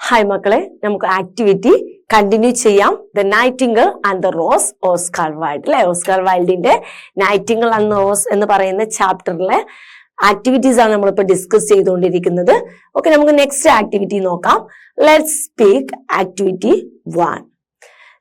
Hi മക്കളെ, നമുക്ക് activity continue ചെയ്യാം. The Nightingale and the rose, Oscar wild അല്ലെ. ഓസ്കാർ വൈൽഡിന്റെ നൈറ്റിംഗിൾ ആൻഡ് റോസ് എന്ന് പറയുന്ന ചാപ്റ്ററിലെ ആക്ടിവിറ്റീസ് ആണ് നമ്മളിപ്പോ ഡിസ്കസ് ചെയ്തുകൊണ്ടിരിക്കുന്നത്. ഓക്കെ, നമുക്ക് നെക്സ്റ്റ് ആക്ടിവിറ്റി നോക്കാം. Let's speak activity 1.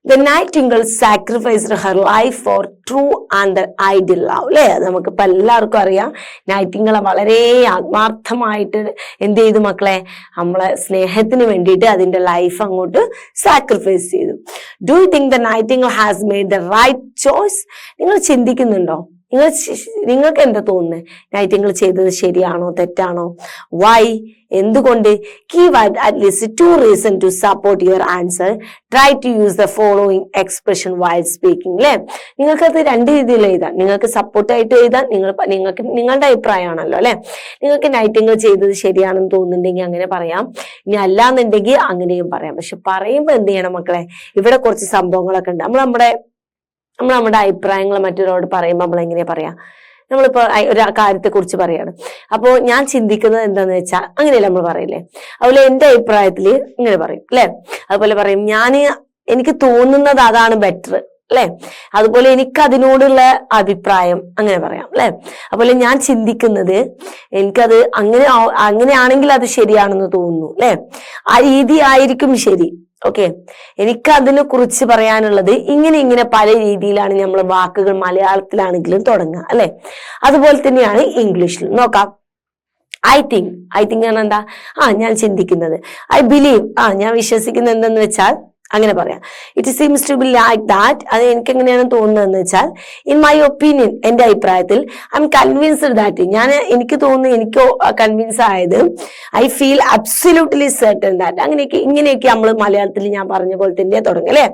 The nightingale sacrificed her life for true and ideal love. അല്ലെ, നമുക്കിപ്പോ എല്ലാവർക്കും അറിയാം നൈറ്റിംഗേൾ വളരെ ആത്മാർത്ഥമായിട്ട് എന്ത് ചെയ്തു മക്കളെ, നമ്മളെ സ്നേഹത്തിന് വേണ്ടിയിട്ട് അതിന്റെ ലൈഫ് അങ്ങോട്ട് സാക്രിഫൈസ് ചെയ്തു. Do you think the nightingale has made the right choice? നിങ്ങൾ ചിന്തിക്കുന്നുണ്ടോ? നിങ്ങൾക്ക് എന്താ തോന്നുന്നത്? നൈറ്റിംഗേൾ ചെയ്തത് ശരിയാണോ തെറ്റാണോ? വൈ? എന്തുകൊണ്ട്? Give at least 2 reasons to support your answer. Try to use the following expression while speaking. അല്ലെ, നിങ്ങൾക്കത് 2 രീതിയിൽ എഴുതാം. നിങ്ങൾക്ക് സപ്പോർട്ടായിട്ട് എഴുതാം, നിങ്ങൾക്ക് നിങ്ങളുടെ അഭിപ്രായമാണല്ലോ അല്ലെ. നിങ്ങൾക്ക് നൈറ്റിംഗേൾ ചെയ്തത് ശരിയാണെന്ന് തോന്നുന്നുണ്ടെങ്കിൽ അങ്ങനെ പറയാം, ഇനി അല്ലാന്നുണ്ടെങ്കിൽ അങ്ങനെയും പറയാം. പക്ഷെ പറയുമ്പോൾ എന്ത് ചെയ്യണം മക്കളെ, ഇവിടെ കുറച്ച് സംഭവങ്ങളൊക്കെ ഉണ്ട്. നമ്മുടെ അഭിപ്രായങ്ങൾ മറ്റൊരാളോട് പറയുമ്പോൾ നമ്മൾ എങ്ങനെയാ പറയാ? നമ്മളിപ്പോ ഒരു കാര്യത്തെ കുറിച്ച് പറയാണ്, അപ്പോ ഞാൻ ചിന്തിക്കുന്നത് എന്താന്ന് വെച്ചാൽ അങ്ങനെയല്ല നമ്മൾ പറയില്ലേ. അതുപോലെ എന്റെ അഭിപ്രായത്തില് ഇങ്ങനെ പറയും അല്ലെ. അതുപോലെ പറയും എനിക്ക് തോന്നുന്നത് അതാണ് ബെറ്റർ അല്ലെ. അതുപോലെ എനിക്ക് അതിനോടുള്ള അഭിപ്രായം അങ്ങനെ പറയാം അല്ലെ. അതുപോലെ ഞാൻ ചിന്തിക്കുന്നത് എനിക്കത് അങ്ങനെയാണെങ്കിൽ അത് ശരിയാണെന്ന് തോന്നുന്നു അല്ലെ. ആ രീതി ആയിരിക്കും ശരി. ഓക്കെ, എനിക്ക് അതിനെ കുറിച്ച് പറയാനുള്ളത് ഇങ്ങനെ പല രീതിയിലാണ് നമ്മൾ വാക്കുകൾ മലയാളത്തിലാണെങ്കിലും തുടങ്ങുക അല്ലെ. അതുപോലെ തന്നെയാണ് ഇംഗ്ലീഷിൽ. നോക്കാം. ഐ തിങ്ക് ആണ് എന്താ? ഞാൻ ചിന്തിക്കുന്നത്. ഐ ബിലീവ്, ഞാൻ വിശ്വസിക്കുന്നത് എന്തെന്ന് വെച്ചാൽ അങ്ങനെ പറയാം. It seems to be like that. അത് എനിക്ക് എങ്ങനെയാണ് തോന്നുന്നതെന്ന് വെച്ചാൽ, ഇൻ മൈ ഒപ്പീനിയൻ, എന്റെ അഭിപ്രായത്തിൽ, ഐ എം കൺവിൻസ്ഡ് ദാറ്റ്. എനിക്ക് തോന്നുന്നു, എനിക്ക് കൺവിൻസ് ആയത്, I feel absolutely certain that. ഇങ്ങനെയൊക്കെ നമ്മൾ മലയാളത്തിൽ ഞാൻ പറഞ്ഞ പോലെ തന്നെ തുടങ്ങും അല്ലെ.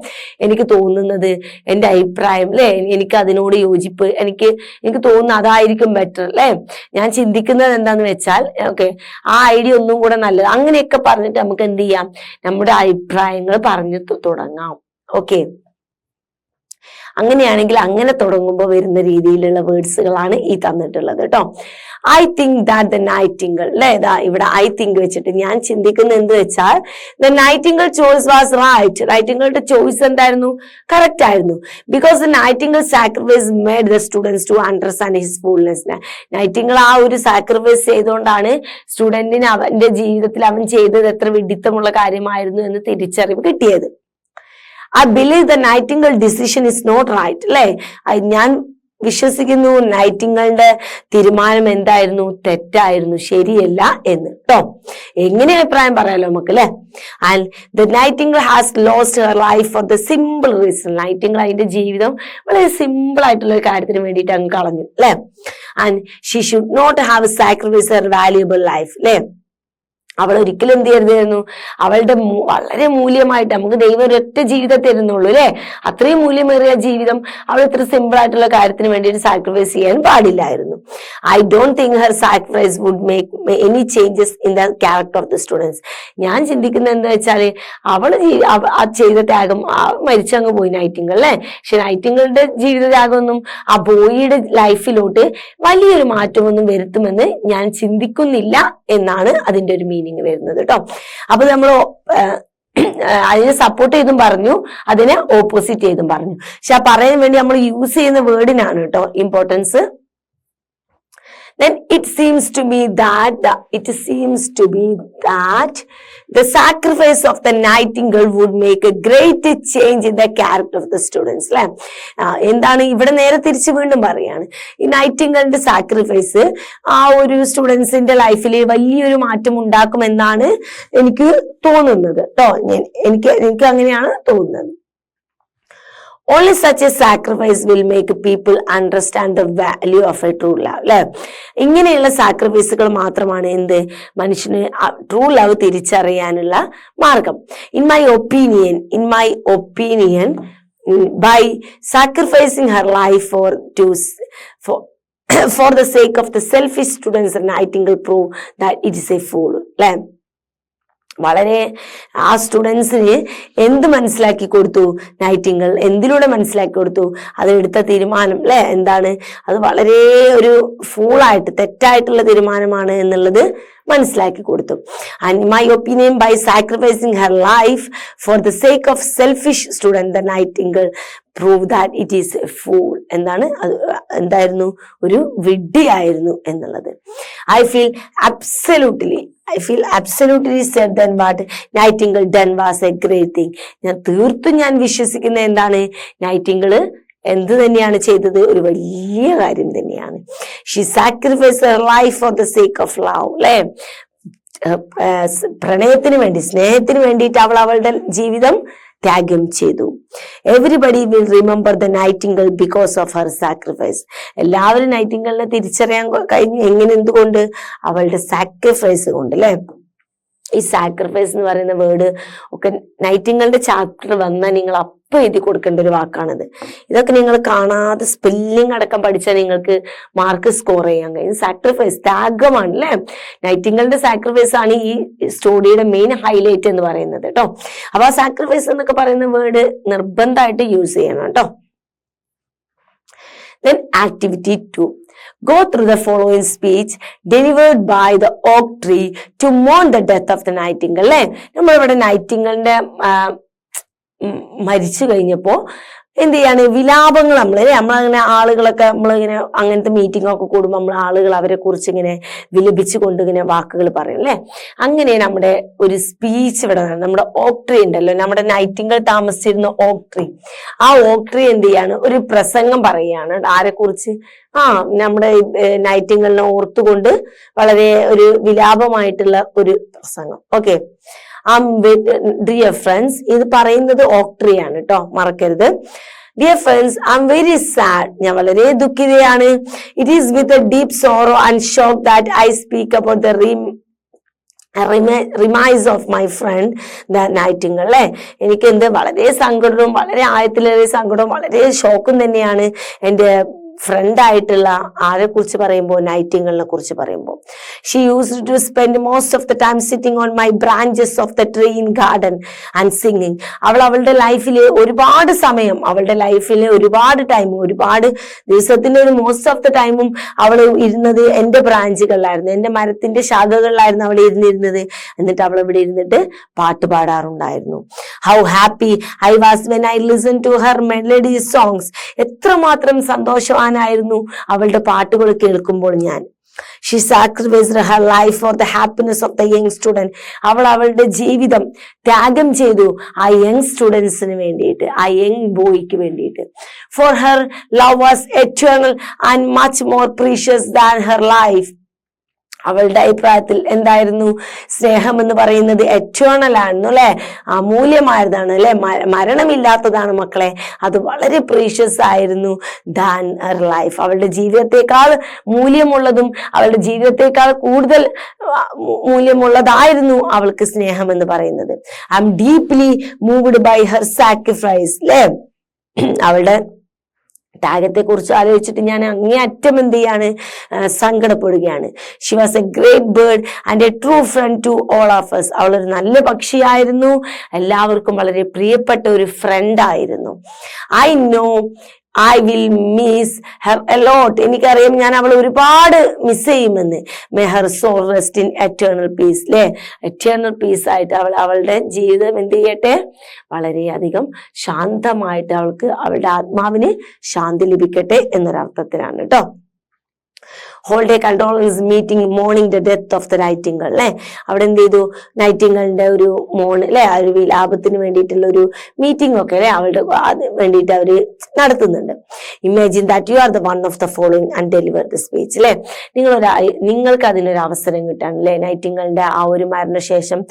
എനിക്ക് തോന്നുന്നത്, എന്റെ അഭിപ്രായം അല്ലെ, എനിക്ക് അതിനോട് യോജിപ്പ്, എനിക്ക് തോന്നുന്നു അതായിരിക്കും ബെറ്റർ അല്ലെ. ഞാൻ ചിന്തിക്കുന്നത് എന്താന്ന് വെച്ചാൽ, ഓക്കെ, ആ ഐഡിയ ഒന്നും കൂടെ നല്ലത്. അങ്ങനെയൊക്കെ പറഞ്ഞിട്ട് നമുക്ക് എന്ത് ചെയ്യാം, നമ്മുടെ അഭിപ്രായങ്ങൾ പറഞ്ഞു തുടങ്ങാം. ഓക്കെ, അങ്ങനെയാണെങ്കിൽ അങ്ങനെ തുടങ്ങുമ്പോൾ വരുന്ന രീതിയിലുള്ള വേർഡ്സുകളാണ് ഈ തന്നിട്ടുള്ളത് കേട്ടോ. I think that the nightingale അല്ലെ. ഇവിടെ ഐ തിങ്ക് വെച്ചിട്ട് ഞാൻ ചിന്തിക്കുന്നത് എന്ത് വെച്ചാൽ, the nightingale choice was right. നൈറ്റിംഗിളുടെ ചോയ്സ് എന്തായിരുന്നു? കറക്റ്റ് ആയിരുന്നു. Because the nightingale sacrifice made the students to understand his fullness. Nightingale ആ ഒരു സാക്രിഫൈസ് ചെയ്തുകൊണ്ടാണ് സ്റ്റുഡന്റിന് അവന്റെ ജീവിതത്തിൽ അവൻ ചെയ്തത് എത്ര വിഡിത്തമുള്ള കാര്യമായിരുന്നു എന്ന് തിരിച്ചറിവ് കിട്ടിയത്. I believe the Nightingale decision is not right. അല്ലെ, ഞാൻ വിശ്വസിക്കുന്നു നൈറ്റിംഗിളുടെ തീരുമാനം എന്തായിരുന്നു? തെറ്റായിരുന്നു, ശരിയല്ല എന്ന് കേട്ടോ. എങ്ങനെ അഭിപ്രായം പറയാലോ നമുക്ക് അല്ലെ. And the Nightingale has lost her life for the simple reason. Nightingale അതിന്റെ ജീവിതം വളരെ സിമ്പിൾ ആയിട്ടുള്ള ഒരു കാര്യത്തിന് വേണ്ടിയിട്ട് അങ്ങ് കളഞ്ഞു അല്ലെ. And she should not have sacrifice her valuable life അല്ലെ. അവൾ ഒരിക്കലും എന്ത് ചെയ്യരുതായിരുന്നു, അവളുടെ വളരെ മൂല്യമായിട്ട്, നമുക്ക് ദൈവം ഒരൊറ്റ ജീവിതം തരുന്നുള്ളൂ അല്ലെ, അത്രയും മൂല്യമേറിയ ജീവിതം അവൾ ഇത്ര സിമ്പിൾ ആയിട്ടുള്ള കാര്യത്തിന് വേണ്ടിയിട്ട് സാക്രിഫൈസ് ചെയ്യാൻ പാടില്ലായിരുന്നു. I don't think her sacrifice would make any changes in the character of the students. ഞാൻ ചിന്തിക്കുന്നത് എന്താ വെച്ചാല്, അവള് ചെയ്ത ത്യാഗം മരിച്ചങ്ങ് പോയി നൈറ്റിംഗിൾ അല്ലെ. പക്ഷെ നൈറ്റിംഗിളുടെ ജീവിത ത്യാഗമൊന്നും ആ ബോയിയുടെ ലൈഫിലോട്ട് വലിയൊരു മാറ്റമൊന്നും വരുത്തുമെന്ന് ഞാൻ ചിന്തിക്കുന്നില്ല എന്നാണ് അതിന്റെ ഒരു മീനിങ് വരുന്നത് കേട്ടോ. അപ്പൊ നമ്മൾ അതിനെ സപ്പോർട്ട് ചെയ്തും പറഞ്ഞു, അതിനെ ഓപ്പോസിറ്റ് ചെയ്തും പറഞ്ഞു. പക്ഷെ ആ പറയാൻ വേണ്ടി നമ്മൾ യൂസ് ചെയ്യുന്ന വേർഡിനാണ് കേട്ടോ importance. Then it seems to be that the sacrifice of the nightingale would make a great change in the character of the students. അല്ലെ, എന്താണ് ഇവിടെ നേരെ തിരിച്ച് വീണ്ടും പറയാണ്, ഈ നൈറ്റിംഗിളിന്റെ സാക്രിഫൈസ് ആ ഒരു സ്റ്റുഡൻസിന്റെ ലൈഫിൽ വലിയൊരു മാറ്റം ഉണ്ടാക്കുമെന്നാണ് എനിക്ക് തോന്നുന്നത് കേട്ടോ. എനിക്ക് അങ്ങനെയാണ് തോന്നുന്നത്. Only such a sacrifice will make people understand the value of a true love. അല്ലെ, ഇങ്ങനെയുള്ള സാക്രിഫൈസുകൾ മാത്രമാണ് എന്ത് മനുഷ്യന് ട്രൂ ലവ് തിരിച്ചറിയാനുള്ള മാർഗം. In my opinion by sacrificing her life for the sake of the selfish students, Nightingale prove that it is a fool. അല്ലെ, വളരെ ആ സ്റ്റുഡൻസിന് എന്ത് മനസ്സിലാക്കി കൊടുത്തു നൈറ്റിംഗിൾ? എന്തിലൂടെ മനസ്സിലാക്കി കൊടുത്തു? അതെടുത്ത തീരുമാനം അല്ലെ എന്താണ്? അത് വളരെ ഒരു ഫൂളായിട്ട് തെറ്റായിട്ടുള്ള തീരുമാനമാണ് എന്നുള്ളത് മനസ്സിലാക്കി കൊടുത്തു. And my opinion by sacrificing her life for the sake of selfish student the nightingale prove that it is a fool. എന്താണ് എന്തായിരുന്നു? ഒരു വിഡ്ഢിയായിരുന്നു എന്നുള്ളത്. I feel absolutely said then what Nightingale done was a great thing. ഞാൻ വിശ്വസിക്കുന്ന എന്താണ്? Nightingale എന്ത് തന്നെയാണ് ചെയ്തത്? ഒരു വലിയ കാര്യം തന്നെയാണ്. She sacrifice her life for the sake of love. അല്ലെ, പ്രണയത്തിന് വേണ്ടി, സ്നേഹത്തിന് വേണ്ടിയിട്ട് അവൾ അവളുടെ ജീവിതം ത്യാഗം ചെയ്തു. Everybody will remember the Nightingale because of her sacrifice. എല്ലാവരും നൈറ്റിംഗേളിനെ തിരിച്ചറിയാൻ കഴിഞ്ഞു. എങ്ങനെ? എന്തുകൊണ്ട്? അവളുടെ സാക്രിഫൈസ് കൊണ്ട്. അല്ലെ, ഈ സാക്രിഫൈസ് എന്ന് പറയുന്ന വേർഡ് ഒക്കെ നൈറ്റിംഗേളിന്റെ ചാപ്റ്റർ വന്നാൽ നിങ്ങൾ അപ്പം എഴുതി കൊടുക്കേണ്ട ഒരു വാക്കാണിത്. ഇതൊക്കെ നിങ്ങൾ കാണാതെ സ്പെല്ലിംഗ് അടക്കം പഠിച്ചാൽ നിങ്ങൾക്ക് മാർക്ക് സ്കോർ ചെയ്യാൻ കഴിയും. സാക്രിഫൈസ്, ത്യാഗമാണ്. അല്ലെ, നൈറ്റിംഗേളിന്റെ സാക്രിഫൈസ് ആണ് ഈ സ്റ്റോറിയുടെ മെയിൻ ഹൈലൈറ്റ് എന്ന് പറയുന്നത് കേട്ടോ. അപ്പൊ ആ സാക്രിഫൈസ് എന്നൊക്കെ പറയുന്ന വേർഡ് നിർബന്ധമായിട്ട് യൂസ് ചെയ്യണം കേട്ടോ. Then activity 2. Go through the following speech delivered by the oak tree to mourn the death of the nightingale. അല്ലെ, നമ്മളിവിടെ നൈറ്റിംഗേളിന്റെ മരിച്ചു കഴിഞ്ഞപ്പോ എന്ത് ചെയ്യാണ്? വിലാപങ്ങൾ നമ്മളങ്ങനെ ആളുകളൊക്കെ നമ്മളിങ്ങനെ അങ്ങനത്തെ മീറ്റിംഗ് ഒക്കെ കൂടുമ്പോൾ നമ്മൾ ആളുകൾ അവരെ കുറിച്ച് ഇങ്ങനെ വിലപിച്ചുകൊണ്ട് ഇങ്ങനെ വാക്കുകൾ പറയും. അല്ലെ, അങ്ങനെ നമ്മുടെ ഒരു സ്പീച്ച് ഇവിടെ നമ്മുടെ ഓക്ക് ട്രീ ഉണ്ടല്ലോ, നമ്മുടെ നൈറ്റിംഗേൾ താമസിച്ചിരുന്ന ഓക്ക് ട്രീ, ആ ഓക്ക് ട്രീ എന്ത് ചെയ്യാണ്? ഒരു പ്രസംഗം പറയുകയാണ്. ആരെ കുറിച്ച്? നമ്മുടെ നൈറ്റിംഗേളിനെ ഓർത്തുകൊണ്ട് വളരെ ഒരു വിലാപമായിട്ടുള്ള ഒരു പ്രസംഗം. ഓക്കെ, ഡിയർ ഫ്രണ്ട്സ്, ഇത് പറയുന്നത് ഓക്ക് ട്രീ ആണ് കേട്ടോ, മറക്കരുത്. Dear friends, I am very sad. ഞാൻ വളരെ ദുഃഖിതയാണ്. It is with a deep sorrow and shock that I speak about the demise of my friend the nightingale. അല്ലെ, എനിക്ക് വളരെ സങ്കടവും, വളരെ ആഴത്തിലേറെ സങ്കടവും, വളരെ ഷോക്കും തന്നെയാണ് എൻ്റെ ഫ്രണ്ട് ആയിട്ടുള്ള ആരെ കുറിച്ച് പറയുമ്പോൾ, നൈറ്റിംഗേളിനെ കുറിച്ച് പറയുമ്പോൾ. She used to spend most of the time sitting on my branches of the tree in garden and singing. അവളുടെ ലൈഫിൽ ഒരുപാട് സമയം, അവളുടെ ലൈഫിൽ ഒരുപാട് ടൈം, ഒരുപാട് ദിവസത്തിന്റെ ഒരു മോസ്റ്റ് ഓഫ് ദ ടൈമും അവൾ ഇരുന്നത് എൻ്റെ ബ്രാഞ്ചുകളിലായിരുന്നു, എൻ്റെ മരത്തിന്റെ ശാഖകളിലായിരുന്നു അവൾ ഇരുന്നിരുന്നത്. എന്നിട്ട് അവൾ ഇവിടെ ഇരുന്നിട്ട് പാട്ട് പാടാറുണ്ടായിരുന്നു. How happy I was when I listen to her melody songs. എത്രമാത്രം സന്തോഷവാനായിരുന്നു അവളുടെ പാട്ടുകൾ കേൾക്കുമ്പോൾ ഞാൻ. She sacrificed her life for the happiness of the young student. അവൾ അവളുടെ ജീവിതം ത്യാഗം ചെയ്തു ആ യങ് സ്റ്റുഡൻസിന് വേണ്ടിയിട്ട്, ആ യങ് ബോയ്ക്ക് വേണ്ടിയിട്ട്. For her love was eternal and much more precious than her life. അവളുടെ അഭിപ്രായത്തിൽ എന്തായിരുന്നു? സ്നേഹം എന്ന് പറയുന്നത് എറ്റേണൽ ആയിരുന്നു, അല്ലെ, അമൂല്യമായതാണ്, അല്ലെ, മരണമില്ലാത്തതാണ് മക്കളെ. അത് വളരെ പ്രീഷ്യസ് ആയിരുന്നു ദാൻ ഹർ ലൈഫ്. അവളുടെ ജീവിതത്തെക്കാൾ മൂല്യമുള്ളതും അവളുടെ ജീവിതത്തെക്കാൾ കൂടുതൽ മൂല്യമുള്ളതായിരുന്നു അവൾക്ക് സ്നേഹം എന്ന് പറയുന്നത്. I am deeply moved by her sacrifice. അല്ലെ, അവളുടെ ത്യാഗത്തെ കുറിച്ച് ആലോചിച്ചിട്ട് ഞാൻ അങ്ങേയറ്റം എന്ത് ചെയ്യാണ്? സങ്കടപ്പെടുകയാണ്. She was a great bird and a true friend to all of us. അവളൊരു നല്ല പക്ഷിയായിരുന്നു, എല്ലാവർക്കും വളരെ പ്രിയപ്പെട്ട ഒരു ഫ്രണ്ട് ആയിരുന്നു. I know I will miss her a lot. എനിക്കറിയാം ഞാൻ അവളെ ഒരുപാട് മിസ് ചെയ്യുമെന്ന്. May her soul rest in eternal peace. അല്ലെ, എറ്റേണൽ പീസ് ആയിട്ട് അവളുടെ ജീവിതം എന്ത് ചെയ്യട്ടെ? വളരെയധികം ശാന്തമായിട്ട് അവൾക്ക്, അവളുടെ ആത്മാവിന് ശാന്തി ലഭിക്കട്ടെ എന്നൊരർത്ഥത്തിലാണ് കേട്ടോ. Whole day condolence meeting mourning the death of the nightingale. അല്ലെ, അവിടെ എന്ത് ചെയ്തു? നൈറ്റിംഗേളിന്റെ ഒരു അല്ലെ, ആ ഒരു വിലാപത്തിന് വേണ്ടിയിട്ടുള്ള ഒരു മീറ്റിംഗ് ഒക്കെ അല്ലെ അവളുടെ വേണ്ടിയിട്ട് അവര് നടത്തുന്നുണ്ട്. Imagine that you are the one of the following and deliver the speech. അല്ലെ, നിങ്ങൾക്ക് അതിനൊരു അവസരം കിട്ടാണ്. അല്ലെ, നൈറ്റിംഗേളിന്റെ ആ ഒരു മരണശേഷം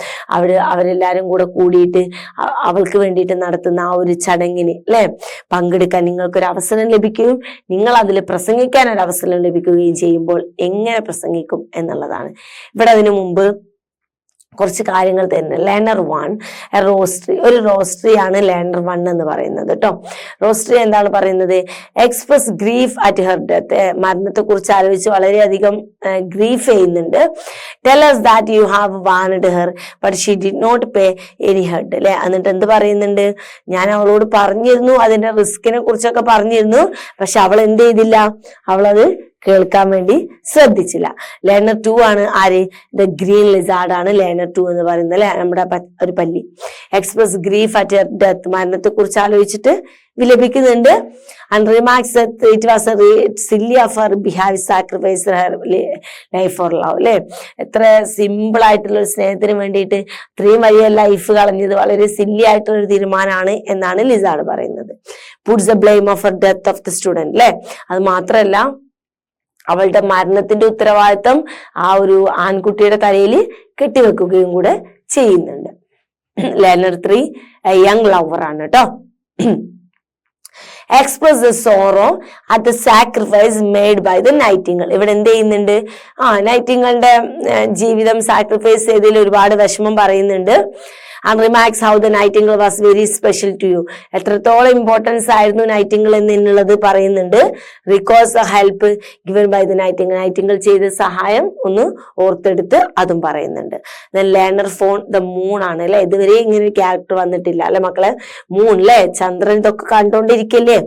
അവരെല്ലാരും കൂടെ കൂടിയിട്ട് അവൾക്ക് വേണ്ടിയിട്ട് നടത്തുന്ന ആ ഒരു ചടങ്ങിന് അല്ലെ പങ്കെടുക്കാൻ നിങ്ങൾക്കൊരു അവസരം ലഭിക്കുകയും നിങ്ങൾ അതിൽ പ്രസംഗിക്കാൻ ഒരു അവസരം ലഭിക്കുകയും ചെയ്യുമ്പോൾ എങ്ങനെ പ്രസംഗിക്കും എന്നുള്ളതാണ്. ഇവിടെ അതിനു മുമ്പ് കുറച്ച് കാര്യങ്ങൾ തരുന്നത്. ലേണർ 1 റോസ്ട്രി, ഒരു റോസ്ട്രി ആണ് ലേണർ 1 എന്ന് പറയുന്നത് കേട്ടോ. റോസ്ട്രി എന്താണ് പറയുന്നത്? Express grief at her death. മരണത്തെ കുറിച്ച് ആലോചിച്ച് വളരെയധികം ഗ്രീഫ് ചെയ്യുന്നുണ്ട്. Tell us that you have warned her but she did not pay any heed. അല്ലെ, എന്നിട്ട് എന്ത് പറയുന്നുണ്ട്? ഞാൻ അവളോട് പറഞ്ഞിരുന്നു, അതിന്റെ റിസ്കിനെ കുറിച്ചൊക്കെ പറഞ്ഞിരുന്നു, പക്ഷെ അവൾ എന്ത് ചെയ്തില്ല? അവളത് കേൾക്കാൻ വേണ്ടി ശ്രദ്ധിച്ചില്ല. ലേണർ 2 ആണ് ആര്? ദ ഗ്രീൻ ലിസാർഡ് ആണ് ലേണർ 2 എന്ന് പറയുന്നത് അല്ലെ, നമ്മുടെ ഒരു പല്ലി. എക്സ്പ്രസ് ഗ്രീഫ് അറ്റ് ഡെത്ത്, മരണത്തെ കുറിച്ച് ആലോചിച്ചിട്ട് വിലപിക്കുന്നുണ്ട്. And remarks that it was silly of her behave sacrifice her life for love അല്ലെ. എത്ര സിമ്പിൾ ആയിട്ടുള്ള ഒരു സ്നേഹത്തിന് വേണ്ടിയിട്ട് ഇത്രയും വലിയ ലൈഫ് കളഞ്ഞത് വളരെ സില്ലി ആയിട്ടുള്ള ഒരു തീരുമാനമാണ് എന്നാണ് ലിസാർഡ് പറയുന്നത്. Puts the blame of her death of the student അല്ലെ. അത് മാത്രമല്ല അവളുടെ മരണത്തിന്റെ ഉത്തരവാദിത്തം ആ ഒരു ആൺകുട്ടിയുടെ തലയിൽ കെട്ടിവെക്കുകയും കൂടെ ചെയ്യുന്നുണ്ട്. ലേണർ 3 യങ് ലവർ ആണ് കേട്ടോ. Express the sorrow at the sacrifice made by the nightingale. ഇവിടെ എന്ത് ചെയ്യുന്നുണ്ട്? നൈറ്റിംഗലിന്റെ ജീവിതം സാക്രിഫൈസ് ചെയ്തതിൽ ഒരുപാട് വിഷമം പറയുന്നുണ്ട്. And remarks how the nightingale was very special to you. എത്രത്തോളം ഇമ്പോർട്ടൻസ് ആയിരുന്നു നൈറ്റിംഗൽ എന്നുള്ളത് പറയുന്നുണ്ട്. Recalls the help given by the nightingale. Nightingale ചെയ്ത സഹായം ഒന്ന് ഓർത്തെടുത്ത് അതും പറയുന്നുണ്ട്. ലേണർ ഫോൺ ദ മൂൺ ആണ് അല്ലെ. ഇതുവരെ ഇങ്ങനെ ഒരു ക്യാരക്ടർ വന്നിട്ടില്ല അല്ലെ മക്കളെ. മൂൺ അല്ലെ, ചന്ദ്രൻ ഇതൊക്കെ കണ്ടോണ്ടിരിക്കല്ലേ.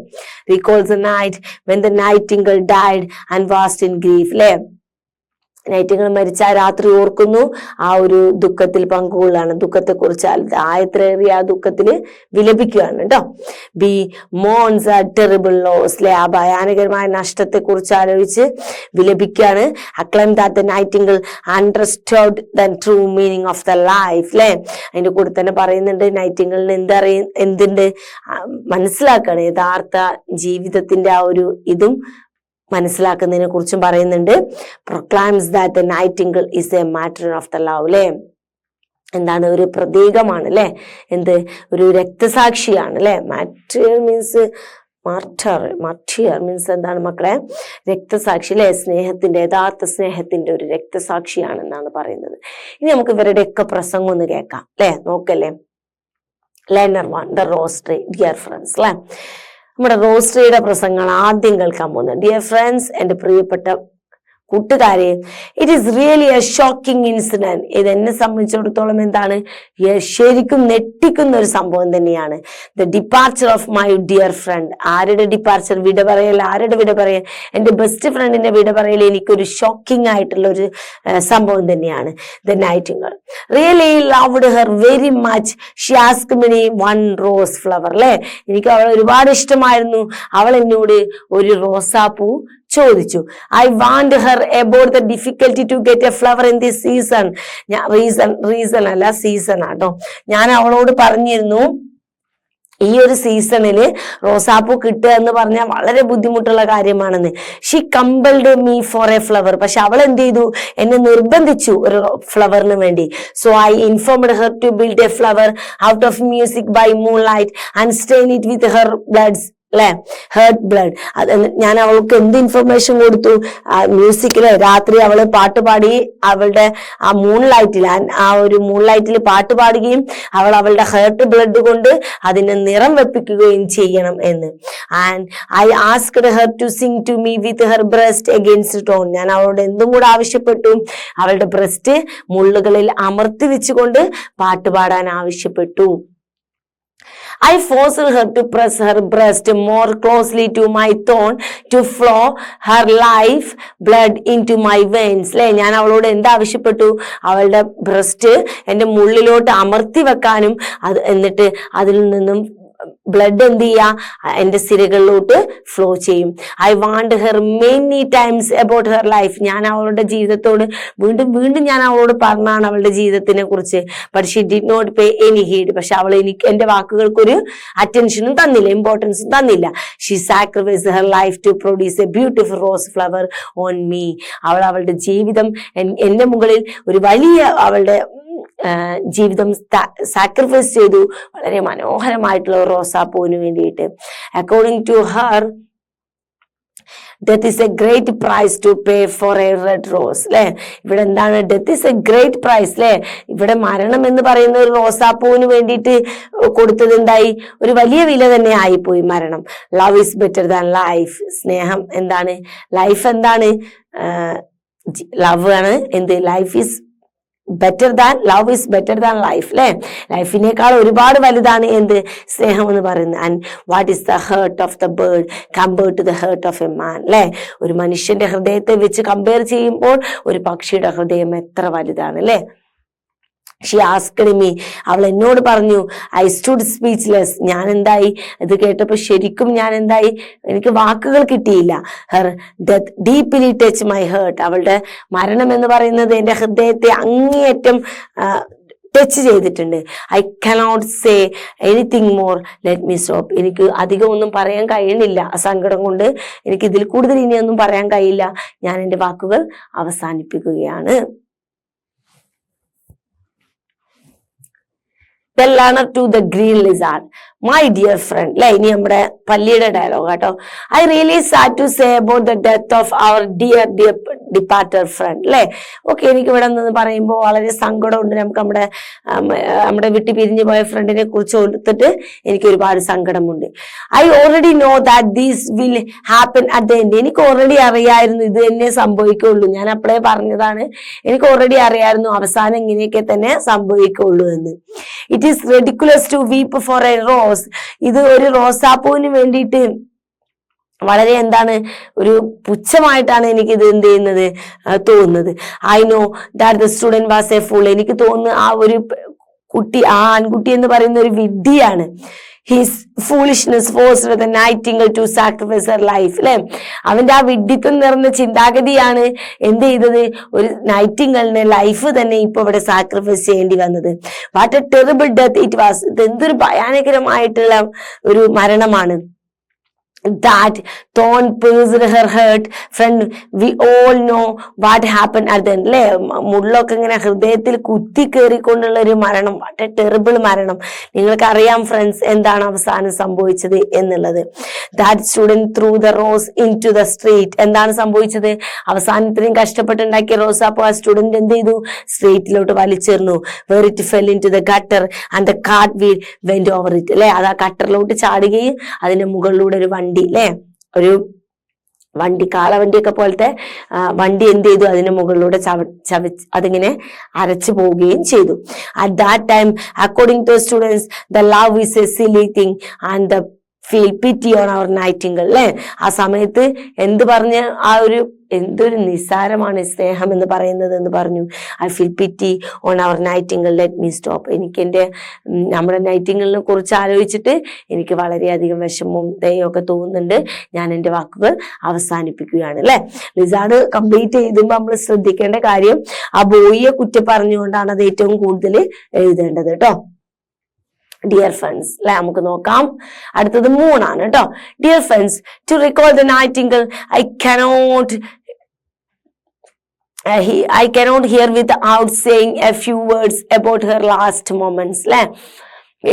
Recalls the night when the nightingale died and was in grief അല്ലെ. നൈറ്റിംഗൽ മരിച്ച രാത്രി ഓർക്കുന്നു, ആ ഒരു ദുഃഖത്തിൽ പങ്കുകൊള്ളാണ്. ദുഃഖത്തെ കുറിച്ച് ആയത്രേറിയ ആ ദുഃഖത്തിൽ വിലപിക്കുകയാണ് കേട്ടോ. ബി മോൺസ് ആ ടെറിബിൾ ലോസ് അല്ലെ, ആ ഭയാനകരമായ നഷ്ടത്തെ കുറിച്ച് ആലോചിച്ച് വിലപിക്കുകയാണ്. Acclaim that the nightingale understood the true meaning of the life അല്ലെ. അതിന്റെ കൂടെ തന്നെ പറയുന്നുണ്ട് നൈറ്റിംഗലിന് എന്തുണ്ട് മനസ്സിലാക്കുകയാണ്, യഥാർത്ഥ ജീവിതത്തിന്റെ ആ ഒരു ഇതും മനസ്സിലാക്കുന്നതിനെ കുറിച്ചും പറയുന്നുണ്ട്. Proclaims that the nightingale is a martyr of the love അല്ലെ. എന്താണ്? ഒരു പ്രതീകമാണ് അല്ലെ. എന്ത്? ഒരു രക്തസാക്ഷിയാണ് അല്ലെ. മാറ്റർ മീൻസ് മാർട്ടിയർ മീൻസ് എന്താണ് മക്കളെ? രക്തസാക്ഷി അല്ലെ. സ്നേഹത്തിന്റെ, യഥാർത്ഥ സ്നേഹത്തിന്റെ ഒരു രക്തസാക്ഷിയാണെന്നാണ് പറയുന്നത്. ഇനി നമുക്ക് ഇവരുടെയൊക്കെ പ്രസംഗം ഒന്ന് കേൾക്കാം അല്ലെ. നോക്കല്ലേ. Learner 1 the rose tree. Dear friends അല്ലെ, നമ്മുടെ റോസ് ട്രീയുടെ പ്രസംഗമാണ് ആദ്യം കേൾക്കാൻ പോകുന്നത്. ഡിയർ ഫ്രണ്ട്സ്, എന്റെ പ്രിയപ്പെട്ട കൂട്ടുകാരെ, it is really A shocking incident. ഇത് എന്നെ സംബന്ധിച്ചിടത്തോളം എന്താണ്? ശരിക്കും ഞെട്ടിക്കുന്ന ഒരു സംഭവം തന്നെയാണ്. The departure of my dear friend. ആരുടെ ഡിപ്പാർച്ചർ? വിട പറയൽ. ആരുടെ വിട പറയൽ? എന്റെ ബെസ്റ്റ് ഫ്രണ്ടിന്റെ വിട പറയൽ എനിക്കൊരു ഷോക്കിംഗ് ആയിട്ടുള്ള ഒരു സംഭവം തന്നെയാണ്. The nightingale really loved her very much. She asked me one rose flower അല്ലെ. എനിക്ക് അവളെ ഒരുപാട് ഇഷ്ടമായിരുന്നു. അവൾ എന്നോട് ഒരു റോസാപ്പൂ ചോദിച്ചു. I want her about the difficulty to get a flower in this season. Reason അല്ല, സീസൺ ആട്ടോ. ഞാൻ അവളോട് പറഞ്ഞിരുന്നു ഈ ഒരു സീസണില് റോസാപ്പൂ കിട്ടുക എന്ന് പറഞ്ഞാൽ വളരെ ബുദ്ധിമുട്ടുള്ള കാര്യമാണെന്ന്. She compelled me for a flower. പക്ഷെ അവൾ എന്ത് ചെയ്തു? എന്നെ നിർബന്ധിച്ചു ഒരു ഫ്ലവറിന് വേണ്ടി. So I informed her to build a flower out of music by moon light and stain it with her bloods അല്ലെ, ഹേർട്ട് ബ്ലഡ്. ഞാൻ അവൾക്ക് എന്ത് ഇൻഫർമേഷൻ കൊടുത്തു? മ്യൂസിക്കില് രാത്രി അവള് പാട്ട് പാടി, അവളുടെ ആ മൂൺ ലൈറ്റിൽ പാട്ട് പാടുകയും അവളുടെ ഹേർട്ട് ബ്ലഡ് കൊണ്ട് അതിനെ നിറം വെപ്പിക്കുകയും ചെയ്യണം എന്ന്. And I asked her to sing to me with her breast against thorn. ഞാൻ അവളോട് എന്തും കൂടെ ആവശ്യപ്പെട്ടു, അവളുടെ ബ്രസ്റ്റ് മുള്ളുകളിൽ അമർത്തി വെച്ചുകൊണ്ട് പാട്ട് പാടാൻ ആവശ്യപ്പെട്ടു. I forced her to press her breast more closely to my thorn to flow her life blood into my veins. അല്ലെ, ഞാൻ അവളോട് എന്താവശ്യപ്പെട്ടു? അവളുടെ ബ്രസ്റ്റ് എന്റെ മുള്ളിലോട്ട് അമർത്തി വെക്കാനും എന്നിട്ട് അതിൽ നിന്നും ബ്ലഡ് എന്ത് ചെയ്യാ? എന്റെ സിരകളിലോട്ട് ഫ്ലോ ചെയ്യും. I want her many times about her life. ഞാൻ അവളുടെ ജീവിതത്തോട് വീണ്ടും ഞാൻ അവളോട് പറഞ്ഞാണ് അവളുടെ ജീവിതത്തിനെ കുറിച്ച്. But she did not pay any heed. പക്ഷെ അവൾ എന്റെ വാക്കുകൾക്കൊരു അറ്റൻഷനും തന്നില്ല, ഇമ്പോർട്ടൻസും തന്നില്ല. She sacrifice her life to produce a beautiful rose flower on me. അവളുടെ ജീവിതം എന്റെ മുകളിൽ ഒരു വലിയ അവളുടെ ജീവിതം സാക്രിഫൈസ് ചെയ്തു, വളരെ മനോഹരമായിട്ടുള്ള റോസാപ്പൂവിന് വേണ്ടിയിട്ട്. According to her death is a great price to pay for a red rose അല്ലെ. ഇവിടെ എന്താണ്? Death is a great price അല്ലെ. ഇവിടെ മരണം എന്ന് പറയുന്ന ഒരു റോസാപ്പൂവിന് വേണ്ടിയിട്ട് കൊടുത്തത് എന്തായി? ഒരു വലിയ വില തന്നെ ആയിപ്പോയി മരണം. Love is better than life. സ്നേഹം എന്താണ്? ലൈഫ് എന്താണ്? ലവ് ആണ്. എന്ത്? Life is better than love is better than life അല്ലെ. ലൈഫിനേക്കാൾ ഒരുപാട് വലുതാണ് എന്ത്? സ്നേഹം എന്ന് പറയുന്നത്. And what is the heart of the bird compared to the heart of a man അല്ലെ. ഒരു മനുഷ്യന്റെ ഹൃദയത്തെ വെച്ച് കമ്പയർ ചെയ്യുമ്പോൾ ഒരു പക്ഷിയുടെ ഹൃദയം എത്ര വലുതാണ് അല്ലെ. ഷി ആസ്ക്ഡ് മീ, അവൾ എന്നോട് പറഞ്ഞു, ഐ സ്റ്റുഡ് സ്പീച്ച്ലെസ്, ഞാൻ എന്തായി ഇത് കേട്ടപ്പോൾ ശരിക്കും ഞാൻ എന്തായി, എനിക്ക് വാക്കുകൾ കിട്ടിയില്ല. Her death deeply touch my heart, അവളുടെ മരണം എന്ന് പറയുന്നത് എൻ്റെ ഹൃദയത്തെ അങ്ങേയറ്റം ടച്ച് ചെയ്തിട്ടുണ്ട്. I cannot say anything more, let me stop, എനിക്ക് അധികം ഒന്നും പറയാൻ കഴിയുന്നില്ല. ആ സങ്കടം കൊണ്ട് എനിക്ക് ഇതിൽ കൂടുതൽ ഇനിയൊന്നും പറയാൻ കഴിയില്ല. ഞാൻ എൻ്റെ വാക്കുകൾ അവസാനിപ്പിക്കുകയാണ്. The learner to the green lizard, my dear friend അല്ലെ. ഇനി നമ്മുടെ പല്ലിയുടെ ഡയലോഗ് കേട്ടോ. I really sad to say about the death of our dear departed friend അല്ലെ. ഓക്കെ, എനിക്ക് ഇവിടെ നിന്ന് പറയുമ്പോൾ വളരെ സങ്കടമുണ്ട്. നമുക്ക് നമ്മുടെ വിട്ടു പിരിഞ്ഞു പോയ ഫ്രണ്ടിനെ കുറിച്ച് ഓർത്തിട്ട് എനിക്ക് ഒരുപാട് സങ്കടമുണ്ട്. I already know that this will happen at the end, എനിക്ക് ഓൾറെഡി അറിയായിരുന്നു ഇത് തന്നെ സംഭവിക്കുള്ളൂ. ഞാൻ അപ്പോഴേ പറഞ്ഞതാണ്, എനിക്ക് ഓൾറെഡി അറിയായിരുന്നു അവസാനം ഇങ്ങനെയൊക്കെ തന്നെ സംഭവിക്കുള്ളൂ എന്ന്. It is ridiculous to weep for a rose, ഇത് ഒരു റോസാപ്പൂവിന് വേണ്ടിയിട്ട് വളരെ എന്താണ് ഒരു പുച്ഛമായിട്ടാണ് എനിക്ക് ഇത് എന്ത് ചെയ്യുന്നത് തോന്നുന്നത്. I know that the student was A fool, എനിക്ക് തോന്നുന്നു ആ ഒരു കുട്ടി, ആ ആൺകുട്ടി എന്ന് പറയുന്ന ഒരു വിഡ്ഢിയാണ്. His foolishness forced the nightingale to sacrifice her life അല്ലെ. അവന്റെ ആ വിഡ്ഢിത്തം നിറഞ്ഞ ചിന്താഗതിയാണ് എന്ത് ചെയ്തത്, ഒരു നൈറ്റിംഗലിന്റെ ലൈഫ് തന്നെ ഇപ്പൊ ഇവിടെ സാക്രിഫൈസ് ചെയ്യേണ്ടി വന്നത്. What a terrible death it was, ഇത് എന്തൊരു ഭയാനകരമായിട്ടുള്ള ഒരു മരണമാണ്. That thorn pierced her heart, friend, we all know what happened at the end അല്ലെ. മുള്ളൊക്കെ ഇങ്ങനെ ഹൃദയത്തിൽ കുത്തി കയറിക്കൊണ്ടുള്ള ഒരു മരണം, വാട്ട് എ ടെറിബിൾ മരണം. നിങ്ങൾക്ക് അറിയാം ഫ്രണ്ട്സ് എന്താണ് അവസാനം സംഭവിച്ചത് എന്നുള്ളത്. That student threw the rose into the street, എന്താണ് സംഭവിച്ചത്, അവസാനം ഇത്രയും കഷ്ടപ്പെട്ടുണ്ടാക്കിയ റോസാപ്പൂ ആ സ്റ്റുഡന്റ് എന്ത് ചെയ്തു, സ്ട്രീറ്റിലോട്ട് വലിച്ചെറിഞ്ഞു. Where it fell into the gutter and the cart wheel went over it അല്ലെ. അത് ആ കട്ടറിലോട്ട് ചാടുകയും അതിന്റെ മുകളിലൂടെ ഒരു വണ്ടി അല്ലെ, ഒരു വണ്ടി, കാളവണ്ടിയൊക്കെ പോലത്തെ വണ്ടി എന്ത് ചെയ്തു, അതിന്റെ മുകളിലൂടെ അതിങ്ങനെ അരച്ചു പോവുകയും ചെയ്തു. At that time according to students the love is a silly thing and the feel pity on our nightingale അല്ലെ. ആ സമയത്ത് എന്ത് പറഞ്ഞ ആ ഒരു എന്തൊരു നിസ്സാരമാണ് സ്നേഹം എന്ന് പറയുന്നത് എന്ന് പറഞ്ഞു. I feel pity on our nightingale, let me stop, എനിക്ക് നമ്മുടെ നൈറ്റിംഗിളിനെ കുറിച്ച് ആലോചിച്ചിട്ട് എനിക്ക് വളരെയധികം വിഷമവും ദയൊക്കെ തോന്നുന്നുണ്ട്. ഞാൻ എൻ്റെ വാക്കുകൾ അവസാനിപ്പിക്കുകയാണ് അല്ലെ. ലിസാർഡ് കംപ്ലീറ്റ് ചെയ്തുമ്പോൾ നമ്മൾ ശ്രദ്ധിക്കേണ്ട കാര്യം ആ ബോയിയെ കുറ്റം പറഞ്ഞുകൊണ്ടാണ് അത് ഏറ്റവും കൂടുതൽ എഴുതേണ്ടത് കേട്ടോ. ഡിയർ ഫ്രണ്ട്സ് അല്ലെ, നമുക്ക് നോക്കാം. അടുത്തത് 3 കേട്ടോ. Dear friends, to recall the nightingale I cannot hear without saying a few words about her last moments അല്ലെ.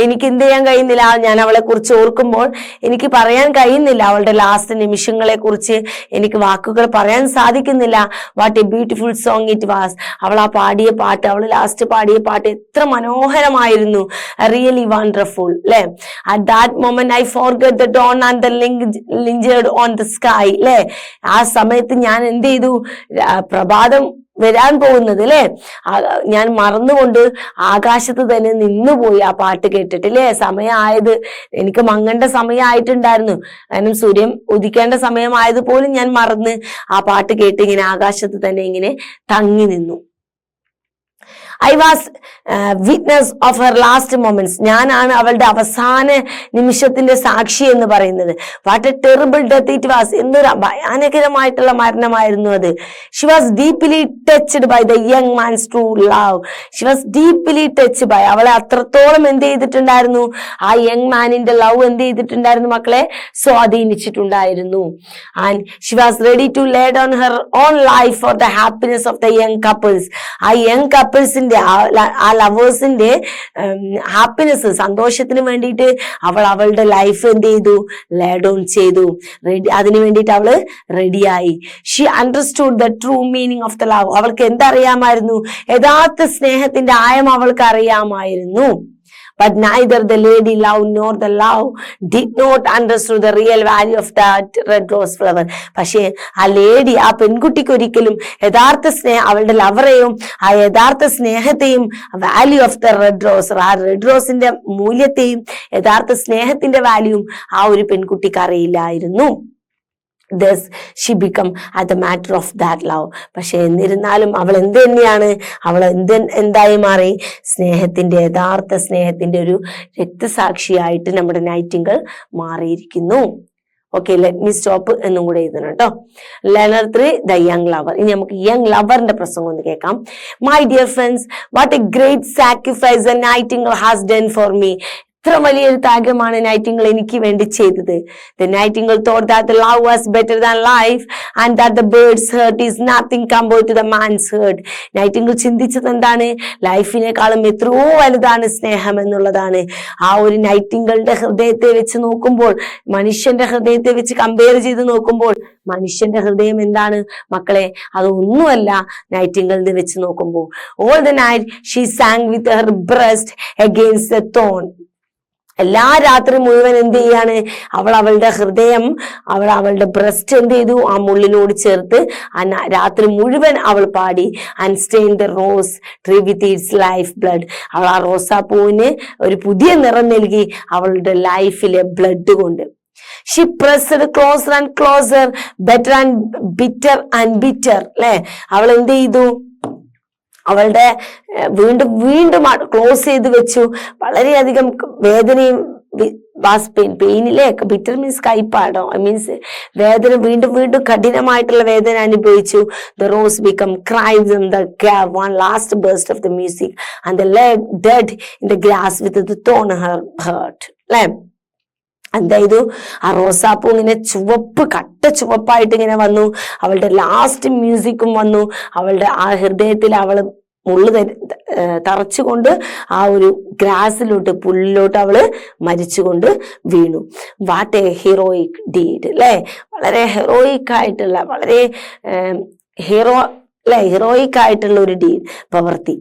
എനിക്ക് എന്ത് ചെയ്യാൻ കഴിയുന്നില്ല, ഞാൻ അവളെ കുറിച്ച് ഓർക്കുമ്പോൾ എനിക്ക് പറയാൻ കഴിയുന്നില്ല. അവളുടെ ലാസ്റ്റ് നിമിഷങ്ങളെ കുറിച്ച് എനിക്ക് വാക്കുകൾ പറയാൻ സാധിക്കുന്നില്ല. What a beautiful song it was, അവൾ ആ പാടിയ പാട്ട്, അവൾ ലാസ്റ്റ് പാടിയ പാട്ട് എത്ര മനോഹരമായിരുന്നു. റിയലി വണ്ടർഫുൾ അല്ലെ. At that moment I forget the dawn and the lingered on the sky അല്ലെ. ആ സമയത്ത് ഞാൻ എന്ത് ചെയ്തു, പ്രഭാതം വരാൻ പോകുന്നത് അല്ലെ, ഞാൻ മറന്നുകൊണ്ട് ആകാശത്ത് തന്നെ നിന്നുപോയി ആ പാട്ട് കേട്ടിട്ട് അല്ലെ. സമയമായത് എനിക്ക് മങ്ങേണ്ട സമയമായിട്ടുണ്ടായിരുന്നു, കാരണം സൂര്യൻ ഉദിക്കേണ്ട സമയമായത് പോലും ഞാൻ മറന്ന് ആ പാട്ട് കേട്ട് ഇങ്ങനെ ആകാശത്ത് തന്നെ ഇങ്ങനെ തങ്ങി നിന്നു. I was witness of her last moments, ഞാനാണ് അവളുടെ അവസാന നിമിഷത്തിന്റെ സാക്ഷി എന്ന് പറയുന്നത്. What a terrible death it was, എന്തൊരു ഭയാനകരമായിട്ടുള്ള മരണമായിരുന്നു അത്. She was deeply touched by the young man's true love, she was deeply touched by, അവളെ അത്രത്തോളം എന്ത് ചെയ്തിട്ടുണ്ടായിരുന്നു, ആ യങ് മാനിന്റെ ലവ് എന്ത് ചെയ്തിട്ടുണ്ടായിരുന്നു മക്കളെ, സ്വാധീനിച്ചിട്ടുണ്ടായിരുന്നു. And she was ready to lay down her own life for the happiness of the young couples, ആ യങ് കപ്പിൾസിന്റെ ആ ലവേഴ്സിന്റെ ഹാപ്പിനെസ്, സന്തോഷത്തിന് വേണ്ടിയിട്ട് അവൾ അവളുടെ ലൈഫ് എന്ത് ചെയ്തു, ലേ ഡൗൺ ചെയ്തു. അതിനു വേണ്ടിയിട്ട് അവള് റെഡിയായി. She understood the true meaning of the love, അവൾക്ക് എന്തറിയാമായിരുന്നു, യഥാർത്ഥ സ്നേഹത്തിന്റെ ആയം അവൾക്ക് അറിയാമായിരുന്നു. but neither the lady love nor the love did not understood the real value of that red rose flower. പക്ഷേ ആ ലേഡി, ആ പെൺകുട്ടിക്ക് ഒരിക്കലും യഥാർത്ഥ അവളുടെ ലവറെയും ആ യഥാർത്ഥ സ്നേഹത്തെയും value of the red rose, ആ റെഡ് റോസിന്റെ മൂല്യത്തെയും യഥാർത്ഥ സ്നേഹത്തിന്റെ വാല്യൂവും ആ ഒരു പെൺകുട്ടിക്ക് അറിയില്ലായിരുന്നു. Thus she become at the matter of that love. പക്ഷെ എന്നിരുന്നാലും അവൾ എന്ത് തന്നെയാണ്, അവൾ എന്തായി മാറി? സ്നേഹത്തിന്റെ, യഥാർത്ഥ സ്നേഹത്തിന്റെ ഒരു രക്തസാക്ഷിയായിട്ട് നമ്മുടെ നൈറ്റിംഗേൽ മാറിയിരിക്കുന്നു. ഓക്കെ, ലെറ്റ് മീ സ്റ്റോപ്പ് എന്നും കൂടെ എഴുതണം കേട്ടോ. ലെർണർ 3 ദ യങ് ലവർ. ഇനി നമുക്ക് യങ് ലവറിന്റെ പ്രസംഗം ഒന്ന് കേൾക്കാം. My dear friends, what A great sacrifice the Nightingale has done for me. എത്ര വലിയൊരു ത്യാഗമാണ് നൈറ്റിംഗേൽ എനിക്ക് വേണ്ടി ചെയ്തത്. The nightingale thought that the love was better than life and that the bird's hurt is nothing compared to the man's hurt. Nightingale ചിന്തിച്ചത് എന്താണ്? ലൈഫിനേക്കാളും എത്രയോ വലുതാണ് സ്നേഹം എന്നുള്ളതാണ്. ആ ഒരു നൈറ്റിംഗേലിന്റെ ഹൃദയത്തെ വെച്ച് നോക്കുമ്പോൾ, മനുഷ്യന്റെ ഹൃദയത്തെ വെച്ച് കമ്പയർ ചെയ്ത് നോക്കുമ്പോൾ, മനുഷ്യന്റെ ഹൃദയം എന്താണ് മക്കളെ? അതൊന്നുമല്ല നൈറ്റിംഗേലിനെ വെച്ച് നോക്കുമ്പോൾ. All the night she sang with her breast against the thorn. എല്ലാ രാത്രി മുഴുവൻ എന്ത് ചെയ്യാണ് അവൾ? അവളുടെ ഹൃദയം, അവളുടെ ബ്രസ്റ്റ് എന്ത് ചെയ്തു? ആ മുള്ളിനോട് ചേർത്ത് രാത്രി മുഴുവൻ അവൾ പാടി. Unstain the rose tree with its life blood. അവൾ ആ റോസാപ്പൂവിന് ഒരു പുതിയ നിറം നൽകി അവളുടെ ലൈഫിലെ ബ്ലഡ് കൊണ്ട്. She pressed closer and closer, better and bitter and bitter. അല്ലെ, അവൾ എന്ത് ചെയ്തു? അവളുടെ വീണ്ടും വീണ്ടും ക്ലോസ് ചെയ്ത് വെച്ചു. വളരെയധികം വേദനയും പെയിനിലെ ബിറ്റർ മീൻസ് കയ്പാടോ, മീൻസ് വേദന, വീണ്ടും വീണ്ടും കഠിനമായിട്ടുള്ള വേദന അനുഭവിച്ചു. The rose become cries in the cave, one last burst of the music, and the lay dead in the grass with the thorn her hurt. അല്ലെ, അതായത് ആ റോസാപ്പൂ ഇങ്ങനെ കട്ട ചുവപ്പായിട്ട് ഇങ്ങനെ വന്നു. അവളുടെ ലാസ്റ്റ് മ്യൂസിക്കും വന്നു. അവളുടെ ആ ഹൃദയത്തിൽ അവള് മുള്ളു തറച്ചുകൊണ്ട് ആ ഒരു ഗ്രാസിലോട്ട്, പുല്ലിലോട്ട് അവള് മരിച്ചുകൊണ്ട് വീണു. വാട്ട് എ ഹീറോയിക് ഡീഡ് അല്ലെ, വളരെ ഹീറോയിക് ആയിട്ടുള്ള, വളരെ ഹീറോയിക് ആയിട്ടുള്ള ഒരു പ്രവൃത്തി.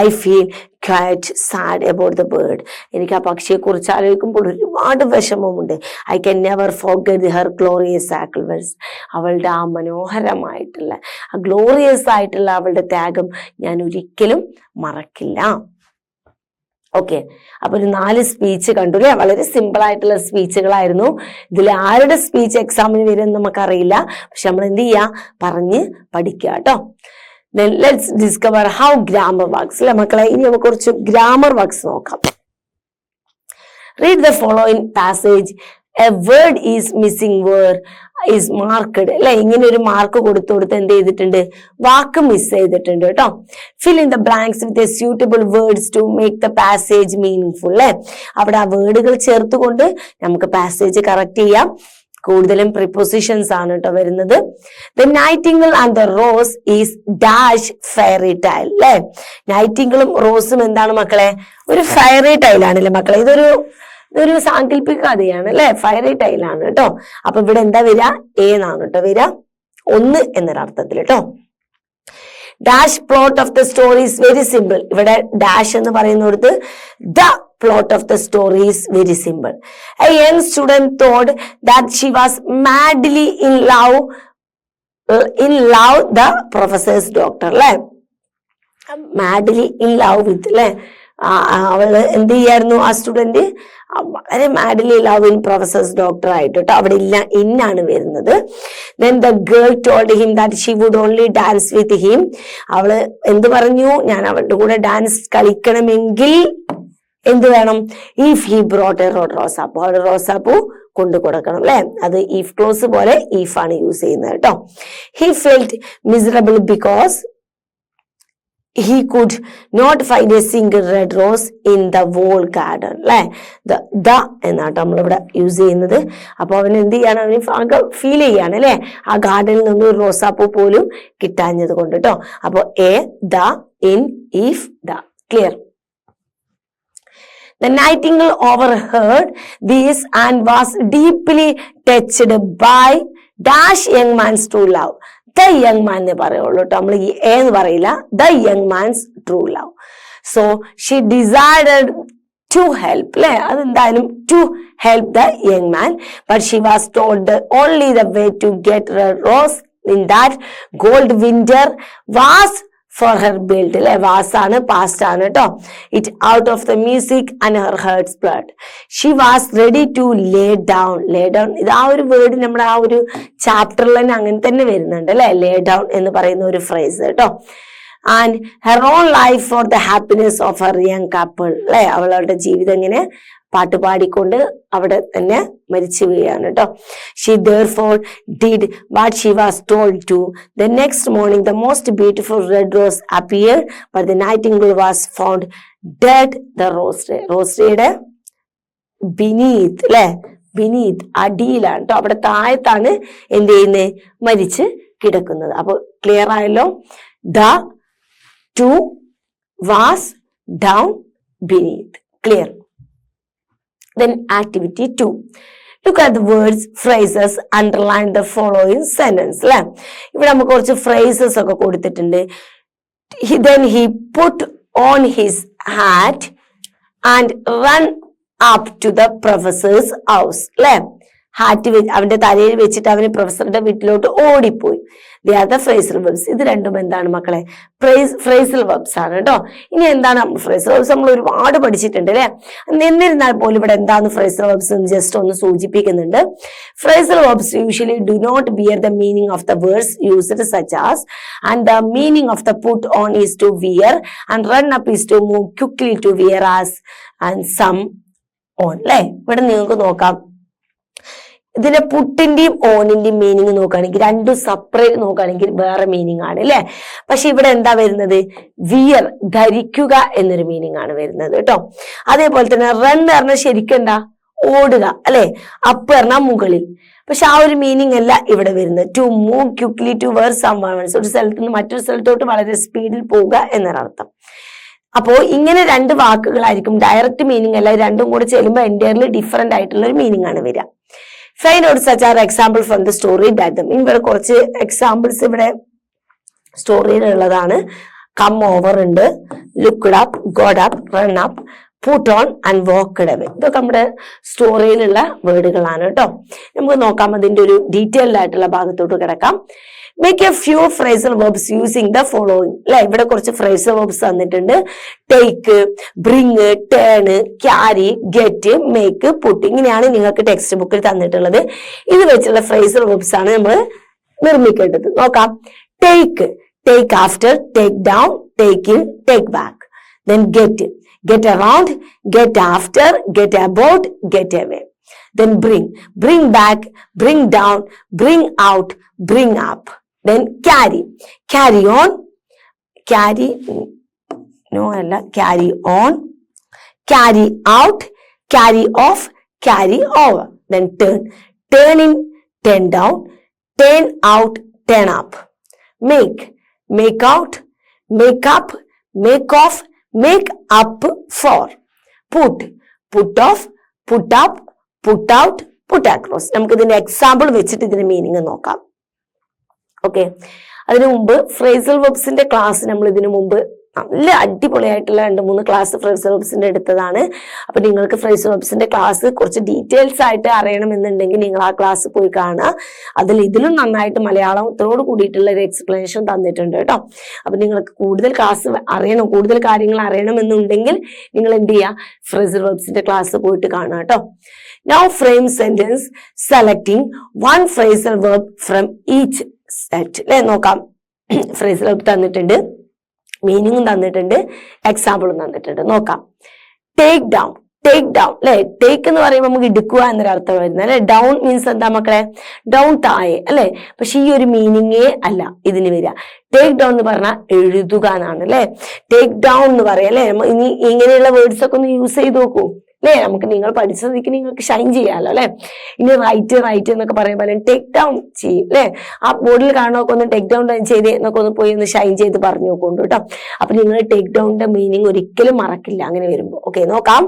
I feel quite sad about the bird. എനിക്ക് ആ പക്ഷിയെ കുറിച്ച് ആലോചിക്കുമ്പോൾ ഒരുപാട് വിഷമമുണ്ട്. I can never forget her glorious sacrifice. അവളുടെ ആ മനോഹരമായിട്ടുള്ള, ആ ഗ്ലോറിയസ് ആയിട്ടുള്ള അവളുടെ ത്യാഗം ഞാൻ ഒരിക്കലും മറക്കില്ല. ഓക്കെ, അപ്പൊ ഒരു 4 സ്പീച്ച് കണ്ടു അല്ലെ. വളരെ സിമ്പിൾ ആയിട്ടുള്ള സ്പീച്ചുകളായിരുന്നു. ഇതിൽ ആരുടെ സ്പീച്ച് എക്സാമിന് വരുമെന്ന് നമുക്കറിയില്ല. പക്ഷെ നമ്മൾ എന്ത് ചെയ്യാ, പറഞ്ഞ് പഠിക്കുക കേട്ടോ. Then let's discover how grammar works. അല്ലെ മക്കളെ, ഇനി നമുക്ക് കുറച്ച് ഗ്രാമർ വർക്ക്സ് നോക്കാം. Read the following passage. A word is missing word is marked. അല്ലെ, ഇങ്ങനെ ഒരു മാർക്ക് കൊടുത്ത് എന്ത് ചെയ്തിട്ടുണ്ട്? വാക്ക് മിസ് ചെയ്തിട്ടുണ്ട് കേട്ടോ. Fill in the blanks with a suitable words to make the passage meaningful. അല്ലെ, അവിടെ ആ വേർഡുകൾ ചേർത്തുകൊണ്ട് നമുക്ക് പാസേജ് കറക്റ്റ് ചെയ്യാം. കൂടുതലും പ്രിപ്പോസിഷൻസ് ആണ് കേട്ടോ വരുന്നത്. The nightingale and the rose is dash fairy tale. അല്ലെ, നൈറ്റിംഗിളും റോസും എന്താണ് മക്കളെ? ഒരു ഫയറി ടൈൽ ആണല്ലേ മക്കളെ. ഇതൊരു സാങ്കല്പിക കഥയാണ് അല്ലെ, ഫയറി ടൈൽ ആണ് കേട്ടോ. അപ്പൊ ഇവിടെ എന്താ വരിക? എ എന്നാണ് കേട്ടോ വരിക, 1 എന്നൊരർത്ഥത്തിൽ കേട്ടോ. Dash plot of the story is very simple. ഇവിടെ ഡാഷ് എന്ന് പറയുന്നിടത്ത് the plot of the story is very simple. A young student thought that she was madly in love the professor's daughter. അല്ലെ, madly in love with അല്ലെ, അവള് എന്ത് ചെയ്യായിരുന്നു? ആ student വളരെ madly love in professors doctor ആയിട്ട് കേട്ടോ. അവിടെ ഇന്നാണ് വരുന്നത്. Then the girl told him that she would only dance with him. അവള് എന്ത് പറഞ്ഞു? ഞാൻ അവളുടെ കൂടെ ഡാൻസ് കളിക്കണമെങ്കിൽ എന്ത് വേണം? ഇഫ് ഹി ബ്രോട്ട് എ റോസാപ്പൂ, അവളുടെ റോസാപ്പൂ കൊണ്ടു കൊടുക്കണം അല്ലെ. അത് ഇഫ് ക്ലോസ് പോലെ ഇഫ് ആണ് യൂസ് ചെയ്യുന്നത് കേട്ടോ. He felt miserable because he could not find a single red rose in the whole garden. അല്ലെ, ദ എന്നാട്ടോ നമ്മളിവിടെ യൂസ് ചെയ്യുന്നത്. അപ്പൊ അവൻ എന്ത് ചെയ്യാണ്? അവന് ആകെ ഫീൽ ചെയ്യാണ് അല്ലെ, ആ ഗാർഡനിൽ നിന്ന് ഒരു റോസാപ്പൂ പോലും കിട്ടാഞ്ഞത് കൊണ്ട് കേട്ടോ. അപ്പൊ A, the, in, if, the. Clear? The nightingale overheard this and was deeply touched by dash young man's true love. The young man എന്ന് പറയുള്ളൂ കേട്ടോ, നമ്മൾ ഈ എന്ന് പറയില്ല. The young man's true love. So she desired to help, അല്ലെ അതെന്തായാലും to help the young man, but she was told only the way to get red rose in that cold winter was for her build, അല്ലെ was ആണ് past ആണ് കേട്ടോ. it out of the music and her heart's blood, she was ready to lay down. ഇത് ആ ഒരു word നമ്മുടെ ആ ഒരു ചാപ്റ്ററിൽ തന്നെ അങ്ങനെ തന്നെ വരുന്നുണ്ട് അല്ലെ, lay down എന്ന് പറയുന്ന ഒരു ഫ്രേസ് കേട്ടോ. and her own life for the happiness of her young couple, അല്ലെ അവളുടെ ജീവിതം ഇങ്ങനെ പാട്ടുപാടിക്കൊണ്ട് അവിടെ തന്നെ മരിച്ചു വീഴാണ് കേട്ടോ. she therefore did what she was told to. The next morning the most beautiful red rose appeared, but the nightingale was found dead. the rose tree beneath, അല്ലെ beneath അടിയിലാണ് കേട്ടോ, അവിടെ താഴത്താണ് എന്ത് ചെയ്യുന്നത്, മരിച്ച് കിടക്കുന്നത്. അപ്പൊ ക്ലിയർ ആയല്ലോ. the two was down beneath. Clear? Then activity 2. Look at the words, phrases, underline the following sentence. അല്ലെ ഇവിടെ നമുക്ക് കുറച്ച് phrases ഒക്കെ കൊടുത്തിട്ടുണ്ട്. Then he put on his hat and ran up to the professor's house. അല്ലെ hat അവന്റെ തലയിൽ വെച്ചിട്ട് അവന് പ്രൊഫസറുടെ വീട്ടിലോട്ട് ഓടിപ്പോയി. They are the phrasal webs. ഇത് രണ്ടും എന്താണ് മക്കളെ, ഫ്രേസൽ വെബ്സ് ആണ് കേട്ടോ. ഇനി എന്താണ് ഫ്രേസൽ വെബ്സ് നമ്മൾ ഒരുപാട് പഠിച്ചിട്ടുണ്ട് അല്ലെ. എന്നിരുന്നാൽ പോലും ഇവിടെ എന്താണ് ഫ്രേസൽ വെബ്സ് എന്ന് ജസ്റ്റ് ഒന്ന് സൂചിപ്പിക്കുന്നുണ്ട്. Phrasal verbs usually do not bear the meaning of the words used such as, and the meaning of the put on is to wear and run up is to move quickly to wear as and some on. അല്ലെ ഇവിടെ നിങ്ങൾക്ക് നോക്കാം, ഇതിന്റെ പുട്ടിന്റെയും ഓണിന്റെയും meaning നോക്കുകയാണെങ്കിൽ രണ്ടും separate നോക്കുകയാണെങ്കിൽ വേറെ meaning ആണ് അല്ലെ. പക്ഷെ ഇവിടെ എന്താ വരുന്നത്, വിയർ ധരിക്കുക എന്നൊരു മീനിങ് ആണ് വരുന്നത് കേട്ടോ. അതേപോലെ തന്നെ റൺ പറഞ്ഞാൽ ശരിക്കും എന്താ, ഓടുക അല്ലെ, അപ്പ് പറഞ്ഞാൽ മുകളിൽ. പക്ഷെ ആ ഒരു മീനിങ് അല്ല ഇവിടെ വരുന്നത്. To move quickly to where someone, ഒരു സ്ഥലത്ത് നിന്ന് മറ്റൊരു സ്ഥലത്തോട്ട് വളരെ സ്പീഡിൽ പോവുക എന്നൊരർത്ഥം. അപ്പോ ഇങ്ങനെ രണ്ട് വാക്കുകളായിരിക്കും, ഡയറക്റ്റ് മീനിങ് അല്ല, രണ്ടും കൂടെ ചെല്ലുമ്പോൾ എൻറ്റയർലി ഡിഫറെന്റ് ആയിട്ടുള്ള ഒരു മീനിങ് ആണ് വരിക. Find out such are example from the story that them. ഇവിടെ കുറച്ച് എക്സാമ്പിൾസ് ഇവിടെ സ്റ്റോറിയിലുള്ളതാണ്. കം ഓവർ ഉണ്ട്, looked up, God up, run up, put on and walked away. ഇതൊക്കെ നമ്മുടെ സ്റ്റോറിയിലുള്ള വേർഡുകളാണ് കേട്ടോ. നമുക്ക് നോക്കാം അതിന്റെ ഒരു ഡീറ്റെയിൽഡ് ആയിട്ടുള്ള ഭാഗത്തോട്ട് കിടക്കാം. Make a few phrasal verbs using the following. അല്ലെ ഇവിടെ കുറച്ച് ഫ്രേസൽ വെർബ്സ് തന്നിട്ടുണ്ട്. Take, bring, turn, carry, get, make, put. ഇങ്ങനെയാണ് നിങ്ങൾക്ക് ടെക്സ്റ്റ് ബുക്കിൽ തന്നിട്ടുള്ളത്. ഇത് വെച്ചുള്ള ഫ്രേസൽ വെർബ്സ് ആണ് നമ്മൾ നിർമ്മിക്കേണ്ടത്. നോക്കാം. Take, take after, take down, take in, take back. Then get around, get after, get about, get away. Then bring back, bring down, bring out, bring up. Then carry on, carry on, carry out, carry off, carry over. Then turn in, turn down, turn out, turn up. Make out, make up, make off, make up for. Put off, put up, put out, put across. നമുക്ക് ഇതിന്റെ example വെച്ചിട്ട് ഇതിന്റെ meaning നോക്കാം. Okay, അതിനു മുമ്പ് phrasal വെബ്സിന്റെ class നമ്മൾ ഇതിനു മുമ്പ് നല്ല അടിപൊളിയായിട്ടുള്ള 2-3 ക്ലാസ് ഫ്രേസൽ വെബ്സിന്റെ എടുത്തതാണ്. അപ്പൊ നിങ്ങൾക്ക് ഫ്രേസൽ വെബ്സിന്റെ ക്ലാസ് കുറച്ച് ഡീറ്റെയിൽസ് ആയിട്ട് അറിയണമെന്നുണ്ടെങ്കിൽ നിങ്ങൾ ആ ക്ലാസ് പോയി കാണുക. ഇതിലും നന്നായിട്ട് മലയാളത്തോട് കൂടിയിട്ടുള്ള ഒരു എക്സ്പ്ലനേഷൻ തന്നിട്ടുണ്ട് കേട്ടോ. അപ്പൊ നിങ്ങൾക്ക് കൂടുതൽ ക്ലാസ് അറിയണം, കൂടുതൽ കാര്യങ്ങൾ അറിയണമെന്നുണ്ടെങ്കിൽ നിങ്ങൾ എന്ത് ചെയ്യുക, ഫ്രേസൽ വെബ്സിന്റെ ക്ലാസ് പോയിട്ട് കാണുക കേട്ടോ. Now frame sentence selecting one phrasal verb from each set. അല്ലെ നോക്കാം, ഫ്രേസൽ വെബ് തന്നിട്ടുണ്ട്, മീനിങ്ങും തന്നിട്ടുണ്ട്, എക്സാമ്പിളും തന്നിട്ടുണ്ട്. നോക്കാം. ടേക്ക് ഡൗൺ, അല്ലെ ടേക്ക് എന്ന് പറയുമ്പോൾ നമുക്ക് എടുക്കുക എന്നൊരർത്ഥം വരുന്നത് അല്ലെ. ഡൗൺ മീൻസ് എന്താ മക്കളെ, ഡൗൺ താഴെ അല്ലെ. പക്ഷെ ഈ ഒരു മീനിങ്ങേ അല്ല ഇതിന് വരിക. ടേക്ക് ഡൗൺ എന്ന് പറഞ്ഞാൽ എഴുതുക എന്നാണ് അല്ലെ. ടേക്ക് ഡൗൺ എന്ന് പറയാം അല്ലെ. ഇനി ഇങ്ങനെയുള്ള വേർഡ്സ് ഒക്കെ ഒന്ന് യൂസ് ചെയ്ത് നോക്കൂ അല്ലെ. നമുക്ക് നിങ്ങൾ പഠിച്ചതിക്ക് നിങ്ങൾക്ക് ഷൈൻ ചെയ്യാമല്ലോ അല്ലെ. ഇനി റൈറ്റ് എന്നൊക്കെ പറയുമ്പോൾ ടേക്ക് ഡൗൺ ചെയ്യും അല്ലെ. ആ ബോർഡിൽ കാണുന്നൊക്കെ ഒന്ന് ടേക്ക് ഡൗൺ ചെയ്ത് എന്നൊക്കെ ഒന്ന് പോയി ഒന്ന് ഷൈൻ ചെയ്ത് പറഞ്ഞു നോക്കുന്നുണ്ട് കേട്ടോ. അപ്പൊ നിങ്ങൾ ടേക്ക് ഡൗണിന്റെ മീനിങ് ഒരിക്കലും മറക്കില്ല അങ്ങനെ വരുമ്പോ. ഓക്കെ, നോക്കാം.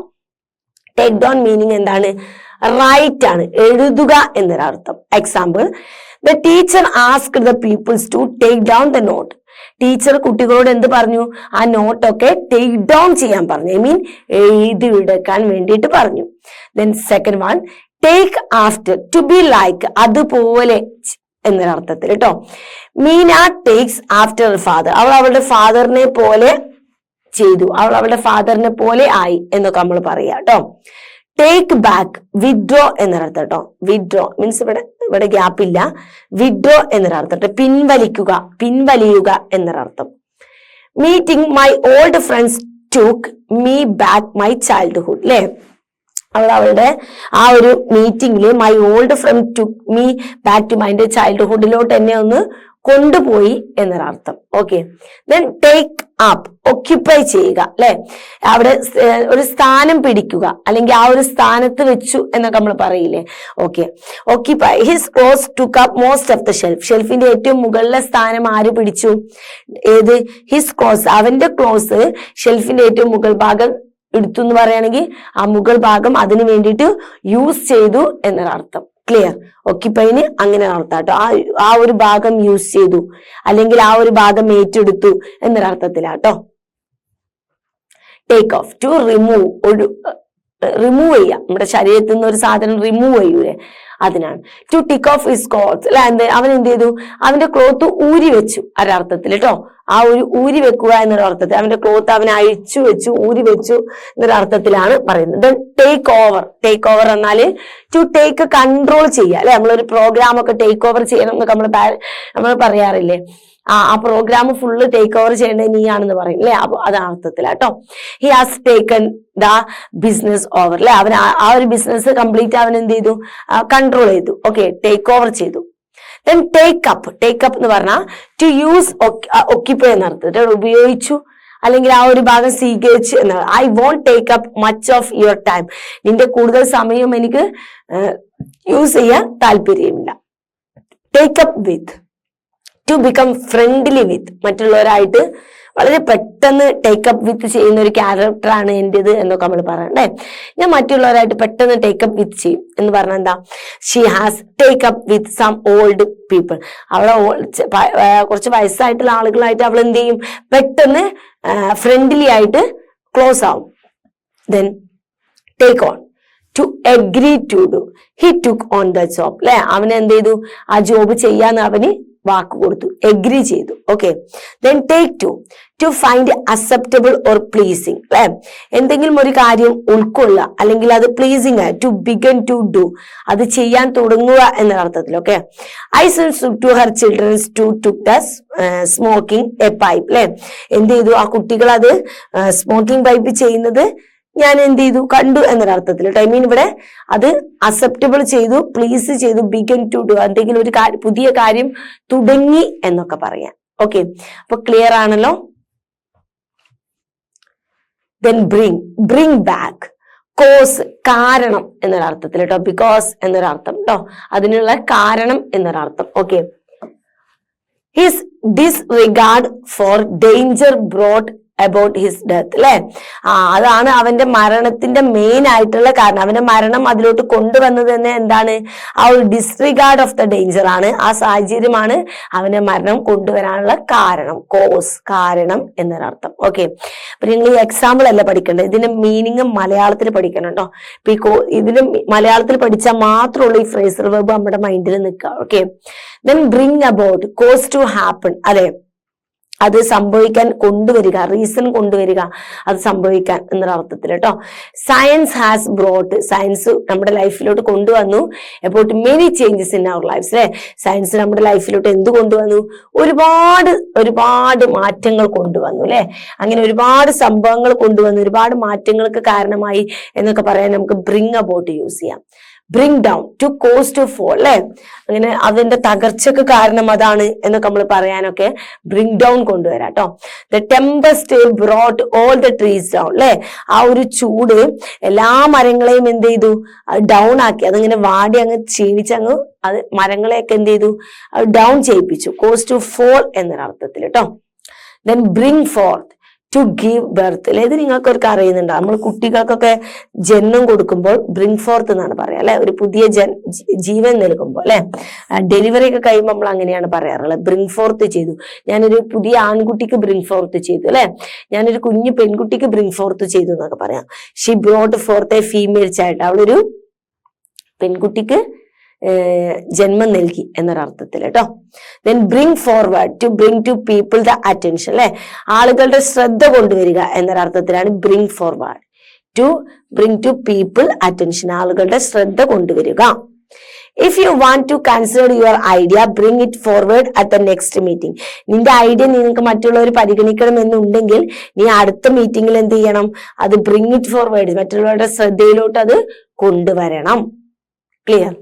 ടേക്ക് ഡൗൺ മീനിങ് എന്താണ്, റൈറ്റ് ആണ്, എഴുതുക എന്നൊരർത്ഥം. Example, the teacher asked the peoples to take down the note. Teacher കുട്ടികളോട് എന്ത് പറഞ്ഞു? ആ നോട്ടൊക്കെ ടേക്ക് ഡൗൺ ചെയ്യാൻ പറഞ്ഞു. ഐ മീൻ എഴുതി എടുക്കാൻ വേണ്ടിയിട്ട് പറഞ്ഞു. Then second one, take after, to be like, അതുപോലെ എന്നൊരർത്ഥത്തിൽ കേട്ടോ. മീന ടേക്സ് ആഫ്റ്റർ ഫാദർ, അവൾ അവളുടെ ഫാദറിനെ പോലെ ചെയ്തു, അവൾ അവളുടെ ഫാദറിനെ പോലെ ആയി എന്നൊക്കെ നമ്മൾ പറയാം കേട്ടോ. ടേക്ക് ബാക്ക്, വിഡ്രോ എന്നൊരർത്ഥം കേട്ടോ. വിഡ്രോ മീൻസ് ഇവിടെ ഗ്യാപ്പ് ഇല്ല. വിഡ്രോ എന്നൊരർത്ഥം കേട്ടോ. പിൻവലിക്കുക, പിൻവലിയുക എന്നൊരർത്ഥം. Meeting my old friends took me back my childhood, അല്ലെ? അവൾ അവളുടെ ആ ഒരു മീറ്റിംഗില് my old friend took me back to my ചൈൽഡ്ഹുഡിലോട്ട് എന്നെ ഒന്ന് കൊണ്ടുപോയി എന്നൊരർത്ഥം. Okay. Then take up, occupy ചെയ്യുക, അല്ലെ? അവിടെ ഒരു സ്ഥാനം പിടിക്കുക, അല്ലെങ്കിൽ ആ ഒരു സ്ഥാനത്ത് വെച്ചു എന്നൊക്കെ നമ്മൾ പറയില്ലേ? Okay. Occupy, his clothes took up most of the shelf, ഷെൽഫിന്റെ ഏറ്റവും മുകളിലെ സ്ഥാനം ആര് പിടിച്ചു? ഏത്? ഹിസ് ക്ലോസ്, അവന്റെ ക്ലോസ് ഷെൽഫിന്റെ ഏറ്റവും മുകൾ ഭാഗം എടുത്തു എന്ന് പറയുകയാണെങ്കിൽ ആ മുകൾ ഭാഗം അതിനു വേണ്ടിയിട്ട് യൂസ് ചെയ്തു എന്നൊരർത്ഥം. ക്ലിയർ? ഒക്യുപ്പൈന് അങ്ങനെ അർത്ഥം കേട്ടോ. ആ ഒരു ഭാഗം യൂസ് ചെയ്തു, അല്ലെങ്കിൽ ആ ഒരു ഭാഗം ഏറ്റെടുത്തു എന്നൊരർത്ഥത്തിലാട്ടോ. Take off, to remove, remove ചെയ്യാം. നമ്മുടെ ശരീരത്തിൽ നിന്ന് ഒരു സാധനം റിമൂവ് ചെയ്യൂലേ, അതിനാണ്. To take off his cloth, അല്ലെ? അവൻ എന്ത് ചെയ്തു? അവന്റെ ക്ലോത്ത് ഊരി വെച്ചു, ഒരർത്ഥത്തിൽ കേട്ടോ. ആ ഒരു ഊരി വെക്കുക എന്നൊരർത്ഥത്തിൽ അവന്റെ ക്ലോത്ത് അവൻ അഴിച്ചു വെച്ചു, ഊരി വെച്ചു എന്നൊരർത്ഥത്തിലാണ് പറയുന്നത്. Then take over, take over എന്നാല് ടു ടേക്ക് കൺട്രോൾ ചെയ്യുക, അല്ലെ? നമ്മളൊരു പ്രോഗ്രാം ഒക്കെ ടേക്ക് ഓവർ ചെയ്യണം എന്നൊക്കെ നമ്മൾ പറയാറില്ലേ? ആ പ്രോഗ്രാം ഫുള്ള് ടേക്ക് ഓവർ ചെയ്യേണ്ടത് നീയാണെന്ന് പറയും, അല്ലെ? അപ്പൊ അത് അർത്ഥത്തിലാട്ടോ. He has taken the business over, അല്ലെ? അവൻ ആ ഒരു ബിസിനസ് കംപ്ലീറ്റ് അവൻ എന്ത് ചെയ്തു? കൺട്രോൾ ചെയ്തു. ഓക്കെ, ടേക്ക് ഓവർ ചെയ്തു. Then take up, take up എന്ന് പറഞ്ഞാൽ ടു യൂസ്, ഒക്യുപ്പൈ എന്നർത്ഥത്തിൽ ഉപയോഗിച്ചു, അല്ലെങ്കിൽ ആ ഒരു ഭാഗം സ്വീകരിച്ചു എന്നാണ്. I won't take up much of your time, നിന്റെ കൂടുതൽ സമയം എനിക്ക് യൂസ് ചെയ്യാൻ താല്പര്യമില്ല. Take up with, to become friendly with, മറ്റുള്ളവരായിട്ട് വളരെ പെട്ടെന്ന് ടേക്കപ്പ് വിത്ത് ചെയ്യുന്ന ഒരു ക്യാരക്ടറാണ് എന്റേത് എന്നൊക്കെ നമ്മൾ പറയണ്ടേ. ഞാൻ മറ്റുള്ളവരായിട്ട് പെട്ടെന്ന് ടേക്കപ്പ് വിത്ത് ചെയ്യും എന്ന് പറഞ്ഞാൽ എന്താ? She has take up with some old people, അവളെ കുറച്ച് വയസ്സായിട്ടുള്ള ആളുകളായിട്ട് അവൾ എന്ത് ചെയ്യും? പെട്ടെന്ന് ഫ്രണ്ട്ലി ആയിട്ട് ക്ലോസ് ആവും. Then take on, to agree to do, he took on the job, അല്ലെ? അവന് എന്ത് ചെയ്തു? ആ ജോബ് ചെയ്യാന്ന് അവന് വാക്ക് കൊടുത്തു, എഗ്രി ചെയ്തു. Okay. Then take to find acceptable or pleasing, അല്ലെ? എന്തെങ്കിലും ഒരു കാര്യം ഉൾക്കൊള്ളുക, അല്ലെങ്കിൽ അത് പ്ലീസിങ് ആയി. ടു ബിഗൻ ടു ഡു, അത് ചെയ്യാൻ തുടങ്ങുക എന്ന അർത്ഥത്തിൽ. Okay. I sense to her childrens to took the smoking a pipe, അല്ലെ? എന്ത് ചെയ്തു? ആ കുട്ടികൾ അത് സ്മോക്കിംഗ് പൈപ്പ് ചെയ്യുന്നത് ഞാൻ എന്ത് ചെയ്തു? കണ്ടു എന്നൊരർത്ഥത്തിൽ. ഐ മീൻ ഇവിടെ അത് അക്സെപ്റ്റബിൾ ചെയ്തു, പ്ലീസ് ചെയ്തു, ബിഗൻ ടു ഡു, എന്തെങ്കിലും ഒരു പുതിയ കാര്യം തുടങ്ങി എന്നൊക്കെ പറയാം. ഓക്കെ, അപ്പൊ ക്ലിയർ ആണല്ലോ. ദെൻ ബ്രിങ് ബാക്ക്, കോസ്, കാരണം എന്നൊരർത്ഥത്തിൽ കേട്ടോ. ബിക്കോസ് എന്നൊരർത്ഥം കേട്ടോ, അതിനുള്ള കാരണം എന്നൊരർത്ഥം. Okay. His disregard for danger brought about his death, അല്ലെ? അതാണ് അവന്റെ മരണത്തിന്റെ മെയിൻ ആയിട്ടുള്ള കാരണം. അവന്റെ മരണം അതിലോട്ട് കൊണ്ടുവന്നത് തന്നെ എന്താണ്? ആ ഒരു ഡിസ്റിഗാർഡ് ഓഫ് ദ ഡേഞ്ചർ ആണ്. ആ സാഹചര്യമാണ് അവന്റെ മരണം കൊണ്ടുവരാനുള്ള കാരണം. കോസ്, കാരണം എന്നൊരർത്ഥം. ഓക്കെ. അപ്പൊ നിങ്ങൾ ഈ എക്സാമ്പിൾ അല്ല പഠിക്കേണ്ടത്, ഇതിന്റെ മീനിങ് മലയാളത്തിൽ പഠിക്കണം കേട്ടോ. ഇപ്പൊ ഇതിന് മലയാളത്തിൽ പഠിച്ചാൽ മാത്രമുള്ള ഈ ഫ്രേസർ വെർബ് നമ്മുടെ മൈൻഡിൽ നിൽക്കുക. Okay. Then bring about, cause to happen, അല്ലെ? അത് സംഭവിക്കാൻ കൊണ്ടുവരിക, റീസൺ കൊണ്ടുവരിക, അത് സംഭവിക്കാൻ എന്നൊരർത്ഥത്തിൽ കേട്ടോ. സയൻസ് ഹാസ് ബ്രോട്ട്, സയൻസ് നമ്മുടെ ലൈഫിലോട്ട് കൊണ്ടുവന്നു about many changes in our lifes, അല്ലെ? സയൻസ് നമ്മുടെ ലൈഫിലോട്ട് എന്ത് കൊണ്ടുവന്നു? ഒരുപാട് മാറ്റങ്ങൾ കൊണ്ടുവന്നു, അല്ലെ? അങ്ങനെ ഒരുപാട് സംഭവങ്ങൾ കൊണ്ടുവന്നു, ഒരുപാട് മാറ്റങ്ങൾക്ക് കാരണമായി എന്നൊക്കെ പറയാൻ നമുക്ക് ബ്രിങ് അബൌട്ട് യൂസ് ചെയ്യാം. Bring down, to cause to fall, അല്ലെ? അങ്ങനെ അതിന്റെ തകർച്ചക്ക് കാരണം അതാണ് എന്നൊക്കെ നമ്മൾ പറയാനൊക്കെ ബ്രിങ് ഡൗൺ കൊണ്ടുവരാം കേട്ടോ. The Tempest brought all the trees down, അല്ലെ? ആ ഒരു ചൂട് എല്ലാ മരങ്ങളെയും എന്ത് ചെയ്തു? ഡൗൺ ആക്കി, അതിങ്ങനെ വാടി അങ്ങ് ക്ഷീണിച്ചങ്ങ് അത് മരങ്ങളെയൊക്കെ എന്ത് ചെയ്തു? ഡൗൺ ചെയ്യിപ്പിച്ചു. കോസ് ടു ഫോൾ എന്നൊരർത്ഥത്തിൽ കേട്ടോ. Then bring forth, to give birth അല്ലെ, ഇത് നിങ്ങൾക്കൊക്കെ അറിയുന്നുണ്ട്. നമ്മൾ കുട്ടികൾക്കൊക്കെ ജന്മം കൊടുക്കുമ്പോൾ ബ്രിങ് ഫോർത്ത് എന്നാണ് പറയാ അല്ലെ, ഒരു പുതിയ ജീവൻ നൽകുമ്പോൾ അല്ലെ. ഡെലിവറി ഒക്കെ കഴിയുമ്പോൾ നമ്മൾ അങ്ങനെയാണ് പറയാറുള്ളത്, ബ്രിങ് ഫോർത്ത് ചെയ്തു. ഞാനൊരു പുതിയ ആൺകുട്ടിക്ക് ബ്രിങ് ഫോർത്ത് ചെയ്തു അല്ലെ, ഞാനൊരു കുഞ്ഞു പെൺകുട്ടിക്ക് ബ്രിങ് ഫോർത്ത് ചെയ്തു എന്നൊക്കെ പറയാം. She brought forth a female child, അവളൊരു പെൺകുട്ടിക്ക് ജന്മം നൽകി എന്നൊരർത്ഥത്തിൽ കേട്ടോ. Then bring forward, to bring to people the attention അല്ലെ, ആളുകളുടെ ശ്രദ്ധ കൊണ്ടുവരിക എന്നൊരർത്ഥത്തിലാണ് bring forward. To bring to people attention, ആളുകളുടെ ശ്രദ്ധ കൊണ്ടുവരിക. If you want to consider your idea bring it forward at the next meeting. നിന്റെ ഐഡിയ നിങ്ങൾക്ക് മറ്റുള്ളവർ പരിഗണിക്കണം എന്നുണ്ടെങ്കിൽ നീ അടുത്ത മീറ്റിംഗിൽ എന്ത് ചെയ്യണം, അത് ബ്രിങ് ഇറ്റ് ഫോർവേഡ്, മറ്റുള്ളവരുടെ ശ്രദ്ധയിലോട്ട് അത് കൊണ്ടുവരണം. Clear?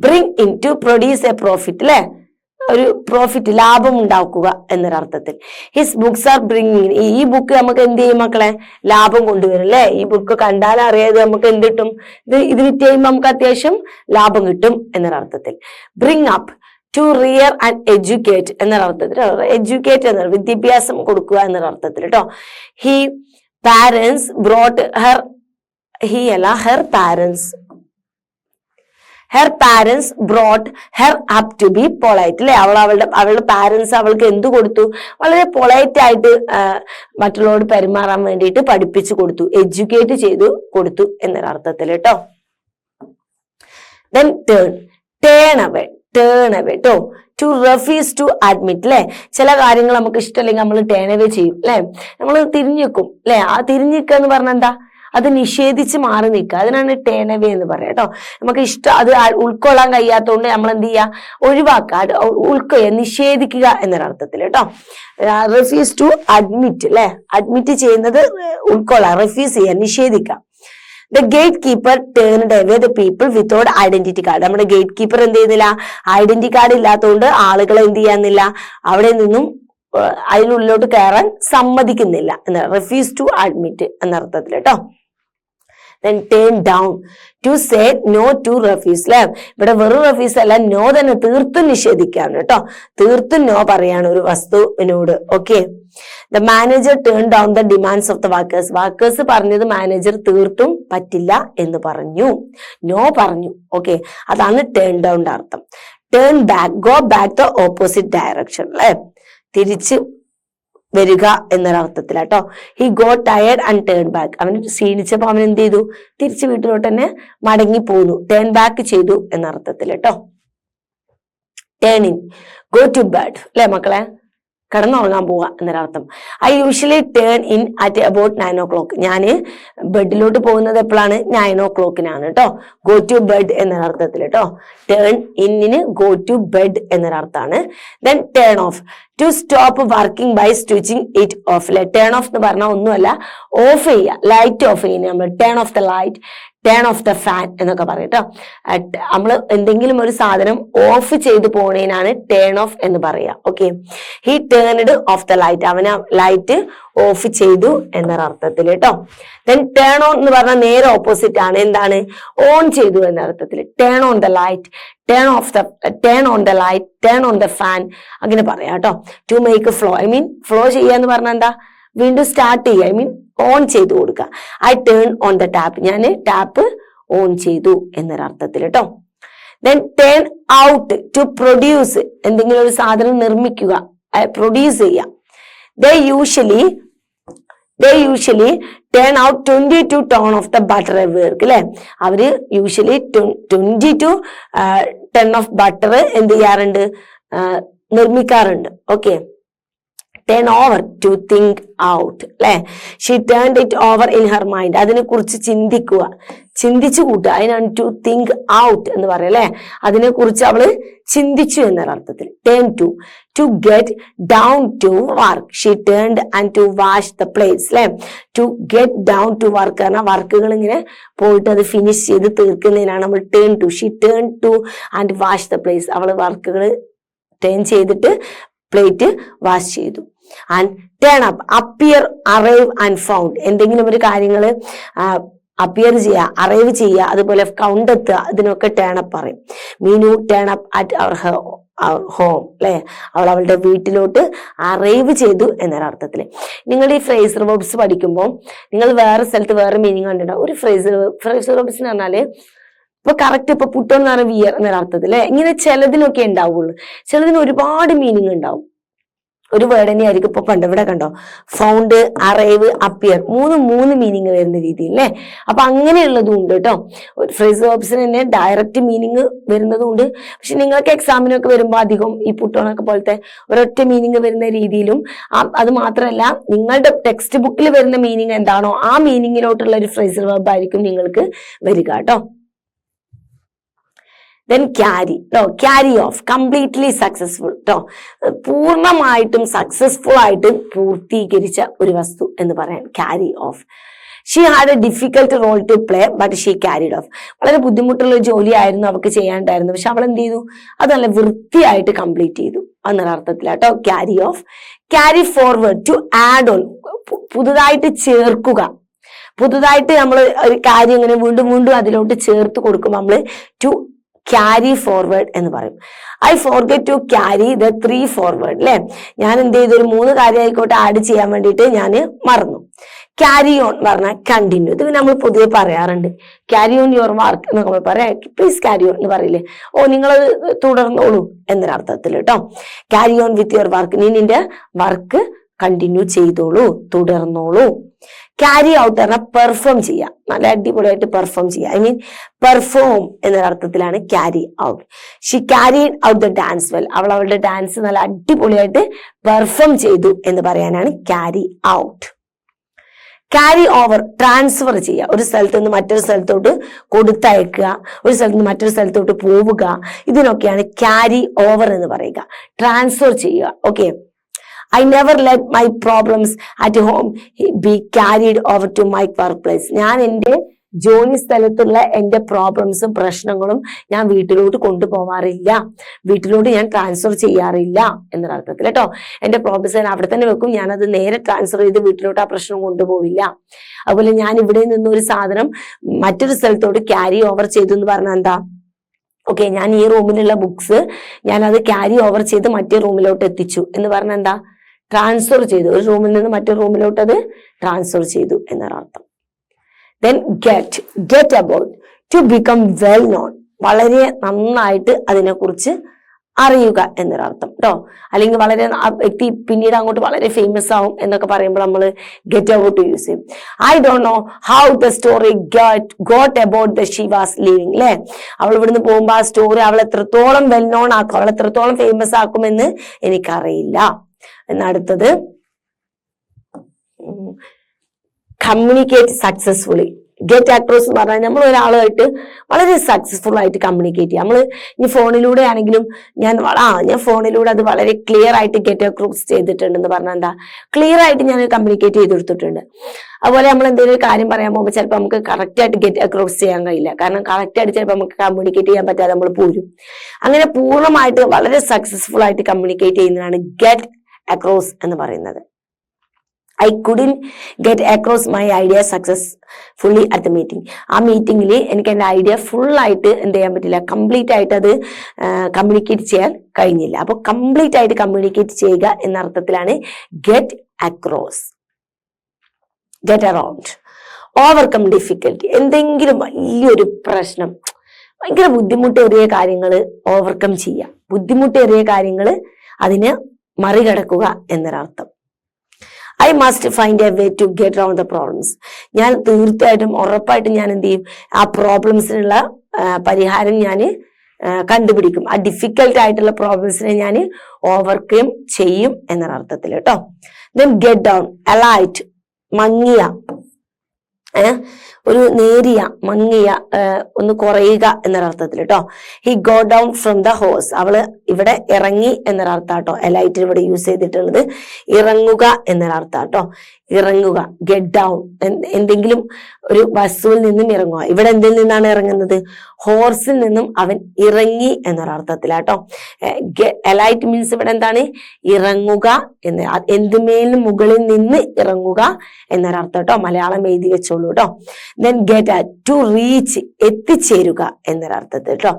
Bring in, to produce a profit അല്ലെ, ഒരു പ്രോഫിറ്റ് ലാഭം ഉണ്ടാക്കുക എന്നൊരർത്ഥത്തിൽ. ഹിസ് ബുക്സ് ആർ ബ്രിങ്ങിങ്, ഈ ബുക്ക് നമുക്ക് എന്ത് ചെയ്യും മക്കളെ, ലാഭം കൊണ്ടുവരും അല്ലെ. ഈ ബുക്ക് കണ്ടാൽ അറിയാതെ നമുക്ക് എന്ത് കിട്ടും, ഇത് വിറ്റ് ചെയ്യുമ്പോൾ നമുക്ക് അത്യാവശ്യം ലാഭം കിട്ടും എന്നൊരർത്ഥത്തിൽ. Bring up, to rear and educate എന്നൊരർത്ഥത്തിൽ, എഡ്യൂക്കേറ്റ് എന്ന വിദ്യാഭ്യാസം കൊടുക്കുക എന്നൊരർത്ഥത്തിൽ കേട്ടോ. He parents brought her, her parents, her parents brought her up to be polite അല്ലെ, അവളുടെ പാരൻസ് അവൾക്ക് എന്ത് കൊടുത്തു, വളരെ പൊളൈറ്റ് ആയിട്ട് മറ്റുള്ളവരോട് പെരുമാറാൻ വേണ്ടിയിട്ട് പഠിപ്പിച്ചു കൊടുത്തു, എഡ്യൂക്കേറ്റ് ചെയ്തു കൊടുത്തു എന്നൊരർത്ഥത്തിൽ കേട്ടോ. ദെൻ ടേൺ അവേ കേട്ടോ. ടു റെഫ്യൂസ് ടു അഡ്മിറ്റ് അല്ലെ, ചില കാര്യങ്ങൾ നമുക്ക് ഇഷ്ടമല്ലെങ്കിൽ നമ്മൾ ടേൺ അവേ ചെയ്യും അല്ലെ, നമ്മൾ തിരിഞ്ഞിക്കും അല്ലെ. ആ തിരിഞ്ഞിക്കുക എന്ന് പറഞ്ഞാൽ എന്താ, അത് നിഷേധിച്ച് മാറി നിൽക്കുക, അതിനാണ് ടേൺ അവേ എന്ന് പറയാം കേട്ടോ. നമുക്ക് ഇഷ്ടം അത് ഉൾക്കൊള്ളാൻ കഴിയാത്തതുകൊണ്ട് നമ്മൾ എന്ത് ചെയ്യുക, ഒഴിവാക്കുക, ഉൾക്കൊള്ളുക, നിഷേധിക്കുക എന്നൊരർത്ഥത്തിൽ കേട്ടോ. റെഫ്യൂസ് ടു അഡ്മിറ്റ് അല്ലെ, അഡ്മിറ്റ് ചെയ്യുന്നത് ഉൾക്കൊള്ളാം, റെഫ്യൂസ് ചെയ്യുക, നിഷേധിക്കുക. The gate keeper turned away the people without identity card. നമ്മുടെ ഗേറ്റ് കീപ്പർ എന്ത് ചെയ്യുന്നില്ല, ഐഡന്റിറ്റി കാർഡ് ഇല്ലാത്തതുകൊണ്ട് ആളുകളെ എന്ത് ചെയ്യാന്നില്ല, അവിടെ നിന്നും അതിനുള്ളിലോട്ട് കയറാൻ സമ്മതിക്കുന്നില്ല എന്ന്, റെഫ്യൂസ് ടു അഡ്മിറ്റ് എന്നർത്ഥത്തിൽ കേട്ടോ. Then turn down, to say no to refuse അല്ലെ, ഇവിടെ വെറും refuse അല്ല, നോ തന്നെ തീർത്തും നിഷേധിക്കാണ് കേട്ടോ, തീർത്തും നോ പറയാണ് ഒരു വസ്തുവിനോട്. Okay. The manager turn down the demands of the workers, workers പറഞ്ഞത് മാനേജർ തീർത്തും പറ്റില്ല എന്ന് പറഞ്ഞു, നോ പറഞ്ഞു. ഓക്കെ, അതാണ് ടേൺ ഡൗൺ അർത്ഥം. Turn back, go back the opposite direction അല്ലെ, തിരിച്ച് വരിക എന്നൊരർത്ഥത്തിലാട്ടോ. He got tired and turn back, അവൻ ക്ഷീണിച്ചപ്പോ അവൻ എന്ത് ചെയ്തു, തിരിച്ച് വീട്ടിലോട്ട് തന്നെ മടങ്ങി പോന്നു, ടേൺ ബാക്ക് ചെയ്തു എന്നർത്ഥത്തിൽ കേട്ടോ. Turn in, go to bed അല്ലെ മക്കളെ, കിടന്നുറങ്ങാൻ പോവുക എന്നൊരർത്ഥം. I usually turn in at about 9 o'clock, ഞാൻ ബെഡിലോട്ട് പോകുന്നത് എപ്പോഴാണ്, 9 o'clock കേട്ടോ. ഗോ ടു ബെഡ് എന്നൊരർത്ഥത്തിൽ കേട്ടോ. ടേൺ ഇന്നിന് ഗോ ടു ബെഡ് എന്നൊരർത്ഥാണ്. Then turn off, to stop working by switching it off അല്ലെ. ടേൺ ഓഫ് എന്ന് പറഞ്ഞാൽ ഒന്നുമല്ല, ഓഫ് ചെയ്യുക, ലൈറ്റ് ഓഫ് ചെയ്യുന്നത് നമ്മൾ turn off the light, turn off the fan എന്നൊക്കെ പറയും കേട്ടോ. നമ്മൾ എന്തെങ്കിലും ഒരു സാധനം ഓഫ് ചെയ്ത് പോണേനാണ് ടേൺ ഓഫ് എന്ന് പറയാ. Okay. He turned of the light, അവന് ലൈറ്റ് ഓഫ് ചെയ്തു എന്നൊരർത്ഥത്തിൽ കേട്ടോ. ദെൻ ടേൺ ഓൺ എന്ന് പറഞ്ഞാൽ നേരെ ഓപ്പോസിറ്റ് ആണ്, എന്താണ്, ഓൺ ചെയ്തു എന്നർത്ഥത്തിൽ. Turn on the light, turn on the light, turn on the fan, അങ്ങനെ പറയാം കേട്ടോ. To make flow, I mean flow ചെയ്യാന്ന് പറഞ്ഞാൽ എന്താ, വീണ്ടും സ്റ്റാർട്ട് ചെയ്യുക, ഐ മീൻ ഓൺ ചെയ്തു കൊടുക്കുക. I turn on the tap, ഞാൻ ടാപ്പ് ഓൺ ചെയ്തു എന്നൊരർത്ഥത്തിൽ കേട്ടോ. Then turn out, to produce, എന്തെങ്കിലും ഒരു സാധനം നിർമ്മിക്കുക, പ്രൊഡ്യൂസ് ചെയ്യുക. They usually turn out 22 ton of the butter a week അല്ലെ. അവര് യൂഷ്വലി 22 ton of butter എന്ത് ചെയ്യാറുണ്ട്, നിർമ്മിക്കാറുണ്ട്. Okay. Turn over, to think out അല്ലെ. She turned it over in her mind, അതിനെ കുറിച്ച് ചിന്തിക്കുക, ചിന്തിച്ചു കൂട്ടുക, അതിനാണ് ടു തിങ്ക് ഔട്ട് എന്ന് പറയാം അല്ലെ. അതിനെ കുറിച്ച് അവള് ചിന്തിച്ചു എന്നൊരർത്ഥത്തിൽ. Turn to get down to work, she turned and to wash the plates അല്ലെ. To get down to work കാരണം വർക്കുകൾ ഇങ്ങനെ പോയിട്ട് അത് ഫിനിഷ് ചെയ്ത് തീർക്കുന്നതിനാണ് നമ്മൾ turn to. She turn to and wash the plates, അവള് വർക്കുകൾ ടേൺ ചെയ്തിട്ട് പ്ലേറ്റ് വാഷ് ചെയ്തു. And turn up, appear, arrive and found, എന്തെങ്കിലും ഒരു കാര്യങ്ങള് അപ്പിയർ ചെയ്യുക, അറൈവ് ചെയ്യുക, അതുപോലെ കൗണ്ടെത്തുക, ഇതിനൊക്കെ ടേൺ അപ്പ് പറയും. Meenu turn up at our home അല്ലെ, അവൾ അവളുടെ വീട്ടിലോട്ട് അറൈവ് ചെയ്തു എന്നൊരർത്ഥത്തില്. നിങ്ങൾ ഈ ഫ്രേസർ വെർബ്സ് പഠിക്കുമ്പോൾ നിങ്ങൾ വേറെ സ്ഥലത്ത് വേറെ മീനിങ് കണ്ടിട്ടുണ്ടാവും. ഒരു ഫ്രേസർ വെർബ്സ് എന്ന് പറഞ്ഞാല് ഇപ്പൊ കറക്റ്റ് ഇപ്പൊ പുട്ട് എന്ന് പറഞ്ഞ വിയർ എന്നൊരർത്ഥത്തിൽ അല്ലെ, ഇങ്ങനെ ചിലതിനൊക്കെ ഉണ്ടാവുള്ളൂ, ചിലതിന് ഒരുപാട് മീനിങ് ഉണ്ടാവും. ഒരു വേർഡ് തന്നെ ആയിരിക്കും. ഇപ്പൊ കണ്ടോ, ഇവിടെ കണ്ടോ, ഫൗണ്ട്, അറൈവ്, അപ്പിയർ, മൂന്ന് മീനിങ് വരുന്ന രീതിയിൽ അല്ലെ. അപ്പൊ അങ്ങനെയുള്ളതും ഉണ്ട് കേട്ടോ. ഫ്രേസ് വേർബ്സിന് തന്നെ ഡയറക്റ്റ് മീനിങ് വരുന്നതും ഉണ്ട്. പക്ഷെ നിങ്ങൾക്ക് എക്സാമിനൊക്കെ വരുമ്പോൾ അധികം ഈ പുട്ടോണൊക്കെ പോലത്തെ ഒരൊറ്റ മീനിങ് വരുന്ന രീതിയിലും, അത് മാത്രമല്ല നിങ്ങളുടെ ടെക്സ്റ്റ് ബുക്കിൽ വരുന്ന മീനിങ് എന്താണോ ആ മീനിങ്ങിലോട്ടുള്ള ഒരു ഫ്രേസ് വേർബ് ആയിരിക്കും നിങ്ങൾക്ക് വരിക കേട്ടോ. Then carry off, completely successful ട്ടോ, പൂർണ്ണമായിട്ടും സക്സസ്ഫുൾ ആയിട്ട് പൂർത്തീകരിച്ച ഒരു വസ്തു എന്ന് പറയാൻ carry off. She had a difficult role to play but she carried off. വളരെ ബുദ്ധിമുട്ടുള്ള ജോലിയായിരുന്നു അവർക്ക് ചെയ്യാനുണ്ടായിരുന്നു, പക്ഷെ അവൾ എന്ത് ചെയ്തു, അത് നല്ല വൃത്തിയായിട്ട് കംപ്ലീറ്റ് ചെയ്തു എന്നൊരർത്ഥത്തിലാട്ടോ carry off. Carry forward, to add on, പുതുതായിട്ട് ചേർക്കുക. പുതുതായിട്ട് നമ്മൾ ഒരു കാര്യം ഇങ്ങനെ വീണ്ടും വീണ്ടും അതിലോട്ട് ചേർത്ത് കൊടുക്കും നമ്മൾ ടു ക്യാരി ഫോർവേഡ് എന്ന് പറയും. I forget to carry the 3 forward അല്ലെ, ഞാൻ എന്ത് ചെയ്തു, ഒരു 3 കാര്യം ആയിക്കോട്ടെ ആഡ് ചെയ്യാൻ വേണ്ടിയിട്ട് ഞാൻ മറന്നു. ക്യാരി ഓൺ പറഞ്ഞാൽ കണ്ടിന്യൂ, ഇത് നമ്മൾ പൊതുവെ പറയാറുണ്ട്. ക്യാരി ഓൺ യുവർ വർക്ക് എന്നൊക്കെ നമ്മൾ പറയാം. പ്ലീസ് ക്യാരി ഓൺ എന്ന് പറയില്ലേ, ഓ നിങ്ങളത് തുടർന്നോളൂ എന്നൊരർത്ഥത്തിൽ കേട്ടോ. Carry on with your work, നീ നിന്റെ വർക്ക് കണ്ടിന്യൂ ചെയ്തോളൂ, തുടർന്നോളൂ. ക്യാരി ഔട്ട് പറഞ്ഞാൽ പെർഫോം ചെയ്യാം, നല്ല അടിപൊളിയായിട്ട് പെർഫോം ചെയ്യാം. ഐ മീൻ പെർഫോം എന്നൊരർത്ഥത്തിലാണ് carry out. She carried out the dance well, അവൾ അവളുടെ ഡാൻസ് നല്ല അടിപൊളിയായിട്ട് പെർഫോം ചെയ്തു എന്ന് പറയാനാണ് carry out. Carry over, transfer ചെയ്യുക, ഒരു സ്ഥലത്ത് നിന്ന് മറ്റൊരു സ്ഥലത്തോട്ട് കൊടുത്തയക്കുക, ഒരു സ്ഥലത്ത് നിന്ന് മറ്റൊരു സ്ഥലത്തോട്ട് പോവുക, ഇതിനൊക്കെയാണ് ക്യാരി ഓവർ എന്ന് പറയുക, ട്രാൻസ്ഫർ ചെയ്യുക. Okay, I never let my problems at home be carried over to my workplace. ഞാൻ എൻ്റെ ജോലി സ്ഥലത്തുള്ള എൻ്റെ പ്രോബ്ലംസും പ്രശ്നങ്ങളും ഞാൻ വീട്ടിലോട്ട് കൊണ്ടുപോവാറില്ല, വീട്ടിലോട്ട് ഞാൻ ട്രാൻസ്ഫർ ചെയ്യാറില്ല എന്നൊരർത്ഥത്തിൽ കേട്ടോ. എൻ്റെ പ്രോബ്ലംസ് ഞാൻ അവിടെ തന്നെ വെക്കും, ഞാനത് നേരെ ട്രാൻസ്ഫർ ചെയ്ത് വീട്ടിലോട്ട് ആ പ്രശ്നം കൊണ്ടുപോവില്ല. അതുപോലെ ഞാൻ ഇവിടെ നിന്നൊരു സാധനം മറ്റൊരു സ്ഥലത്തോട്ട് ക്യാരി ഓവർ ചെയ്തു എന്ന് പറഞ്ഞാൽ എന്താ, ഓക്കെ, ഞാൻ ഈ റൂമിലുള്ള ബുക്സ് ഞാനത് ക്യാരി ഓവർ ചെയ്ത് മറ്റേ റൂമിലോട്ട് എത്തിച്ചു എന്ന് പറഞ്ഞാൽ എന്താ, ട്രാൻസ്ഫർ ചെയ്തു, ഒരു റൂമിൽ നിന്ന് മറ്റൊരു റൂമിലോട്ട് അത് ട്രാൻസ്ഫർ ചെയ്തു എന്നൊരർത്ഥം. Then get about, to become well known, വളരെ നന്നായിട്ട് അതിനെക്കുറിച്ച് അറിയുക എന്നൊരർത്ഥം കേട്ടോ. അല്ലെങ്കിൽ വളരെ ആ വ്യക്തി പിന്നീട് അങ്ങോട്ട് വളരെ ഫേമസ് ആവും എന്നൊക്കെ പറയുമ്പോൾ നമ്മൾ ഗെറ്റ് അബൌട്ട് യൂസ് ചെയ്യും. I don't know how the story got about the she was living അല്ലെ, അവൾ ഇവിടുന്ന് പോകുമ്പോൾ ആ സ്റ്റോറി അവൾ എത്രത്തോളം വെൽ നോൺ ആക്കും, അവൾ എത്രത്തോളം ഫേമസ് ആക്കുമെന്ന് എനിക്കറിയില്ല. എന്നടുത്തത് കമ്മ്യൂണിക്കേറ്റ് സക്സസ്ഫുള്ളി. ഗെറ്റ് അക്രോസ് എന്ന് പറഞ്ഞാൽ നമ്മൾ ഒരാളുമായിട്ട് വളരെ സക്സസ്ഫുൾ ആയിട്ട് കമ്മ്യൂണിക്കേറ്റ് ചെയ്യുക. നമ്മൾ ഇനി ഫോണിലൂടെ ആണെങ്കിലും ഞാൻ ഫോണിലൂടെ അത് വളരെ ക്ലിയർ ആയിട്ട് ഗെറ്റ് അക്രോസ് ചെയ്തിട്ടുണ്ടെന്ന് പറഞ്ഞാൽ എന്താ, ക്ലിയർ ആയിട്ട് ഞാൻ കമ്മ്യൂണിക്കേറ്റ് ചെയ്ത് കൊടുത്തിട്ടുണ്ട്. അതുപോലെ നമ്മൾ എന്തെങ്കിലും ഒരു കാര്യം പറയാൻ പോകുമ്പോൾ ചിലപ്പോൾ നമുക്ക് കറക്റ്റ് ആയിട്ട് ഗെറ്റ് അക്രോസ് ചെയ്യാൻ കഴിയില്ല, കാരണം കറക്റ്റ് ആയിട്ട് ചിലപ്പോൾ നമുക്ക് കമ്മ്യൂണിക്കേറ്റ് ചെയ്യാൻ പറ്റാതെ നമ്മൾ പോരും. അങ്ങനെ പൂർണ്ണമായിട്ട് വളരെ സക്സസ്ഫുൾ ആയിട്ട് കമ്മ്യൂണിക്കേറ്റ് ചെയ്യുന്നതാണ് ഗെറ്റ് അക്രോസ് എന്ന് പറയുന്നത്. I couldn't get across my idea successfully at the meeting. ആ മീറ്റിംഗിൽ എനിക്ക് എൻ്റെ ഐഡിയ ഫുൾ ആയിട്ട് എന്ത് ചെയ്യാൻ പറ്റില്ല, കംപ്ലീറ്റ് ആയിട്ട് അത് കമ്മ്യൂണിക്കേറ്റ് ചെയ്യാൻ കഴിഞ്ഞില്ല. അപ്പോൾ കംപ്ലീറ്റ് ആയിട്ട് കമ്മ്യൂണിക്കേറ്റ് ചെയ്യുക എന്ന അർത്ഥത്തിലാണ് get across. Get around, overcome difficulty, എന്തെങ്കിലും വലിയൊരു പ്രശ്നം, ഭയങ്കര ബുദ്ധിമുട്ടേറിയ കാര്യങ്ങൾ ഓവർകം ചെയ്യുക, ബുദ്ധിമുട്ടേറിയ കാര്യങ്ങൾ അതിനെ മറികടക്കുക എന്നൊരർത്ഥം. I must find a way to get around the problems. ഞാൻ തീർച്ചയായിട്ടും ഉറപ്പായിട്ടും ഞാൻ എന്ത് ചെയ്യും, ആ പ്രോബ്ലംസിനുള്ള പരിഹാരം ഞാൻ കണ്ടുപിടിക്കും, ആ ഡിഫിക്കൽട്ട് ആയിട്ടുള്ള പ്രോബ്ലംസിനെ ഞാൻ ഓവർകം ചെയ്യും എന്നൊരർത്ഥത്തിൽ കേട്ടോ. ദെൻ ഗെറ്റ് ഡൗൺ, അലൈറ്റ്, മങ്ങിയ, ഒരു നേരിയ, മങ്ങിയ, ഒന്ന് കുറയുക എന്നൊരർത്ഥത്തിൽ കേട്ടോ. He go down from the horse, അവള് ഇവിടെ ഇറങ്ങി എന്നൊരർത്ഥം കേട്ടോ. എലൈറ്റ് ഇവിടെ യൂസ് ചെയ്തിട്ടുള്ളത് ഇറങ്ങുക എന്നൊരർത്ഥം കേട്ടോ. ഇറങ്ങുക, ഗെറ്റ് ഡൗൺ, എന്തെങ്കിലും ഒരു വസ്തുവിൽ നിന്നും ഇറങ്ങുക. ഇവിടെ എന്തിൽ നിന്നാണ് ഇറങ്ങുന്നത്, ഹോഴ്സിൽ നിന്നും അവൻ ഇറങ്ങി എന്നൊരർത്ഥത്തിലാട്ടോ. എലൈറ്റ് മീൻസ് ഇവിടെ എന്താണ്, ഇറങ്ങുക എന്ന്, എന്തുമേലും മുകളിൽ നിന്ന് ഇറങ്ങുക എന്നൊരർത്ഥം കേട്ടോ. മലയാളം എഴുതി വെച്ചോളൂ. ഉണ്ടാവുള്ളൂ കേട്ടോ. Then get at, to reach, എത്തിച്ചേരുക എന്നൊരർത്ഥത്തിൽ കേട്ടോ.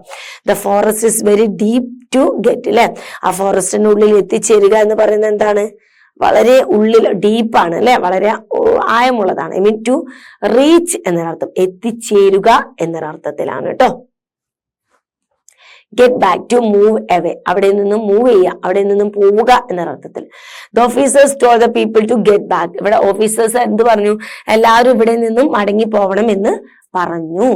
The forest is very deep to get അല്ലെ, ആ ഫോറസ്റ്റിന്റെ ഉള്ളിൽ എത്തിച്ചേരുക എന്ന് പറയുന്നത് എന്താണ്, വളരെ ഉള്ളിൽ ഡീപ്പാണ് അല്ലെ, വളരെ ആയമുള്ളതാണ്. ഐ മീൻ ടു റീച്ച് എന്നൊരർത്ഥം, എത്തിച്ചേരുക എന്നൊരർത്ഥത്തിലാണ് കേട്ടോ. Get back, to move away, അവിടെ നിന്നും മൂവ് ചെയ്യുക, അവിടെ നിന്നും പോവുക എന്നൊരർത്ഥത്തിൽ. The officers told the people to get back, ഇവിടെ ഓഫീസേഴ്സ് എന്ത് പറഞ്ഞു, എല്ലാവരും ഇവിടെ നിന്നും മടങ്ങി പോകണം എന്ന് പറഞ്ഞു.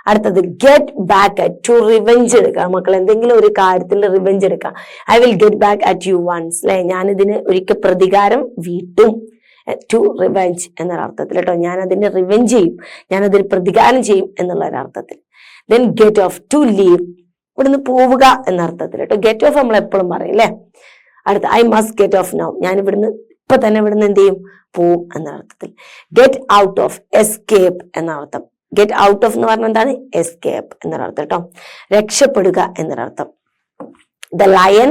അടുത്തത് get back at, to revenge എടുക്കുക. മക്കൾ എന്തെങ്കിലും ഒരു കാര്യത്തിൽ റിവെഞ്ച് എടുക്കുക. I will get back at you once അല്ലെ, ഞാൻ ഇതിന് ഒരിക്കൽ പ്രതികാരം വീട്ടും. ടു റിവെഞ്ച് എന്നൊരർത്ഥത്തിൽ കേട്ടോ, ഞാൻ അതിന് റിവെഞ്ച് ചെയ്യും, ഞാൻ അതിന് പ്രതികാരം ചെയ്യും എന്നുള്ള ഒരർത്ഥത്തിൽ. Then get off, to leave, ഇവിടുന്ന് പോവുക എന്നർത്ഥത്തിൽ കേട്ടോ. ഗെറ്റ് ഓഫ് നമ്മൾ എപ്പോഴും പറയും അല്ലെ. അടുത്ത I must get off now, ഞാൻ ഇവിടുന്ന് ഇപ്പൊ തന്നെ ഇവിടുന്ന് എന്ത് ചെയ്യും, പോവും എന്നർത്ഥത്തിൽ. ഗെറ്റ് ഔട്ട് ഓഫ്, എസ്കേപ്പ് എന്നർത്ഥം. ഗെറ്റ് ഔട്ട് ഓഫ് എന്ന് പറഞ്ഞാൽ എന്താണ്, എസ്കേപ്പ് എന്നൊരർത്ഥം കേട്ടോ, രക്ഷപ്പെടുക എന്നൊരർത്ഥം. The lion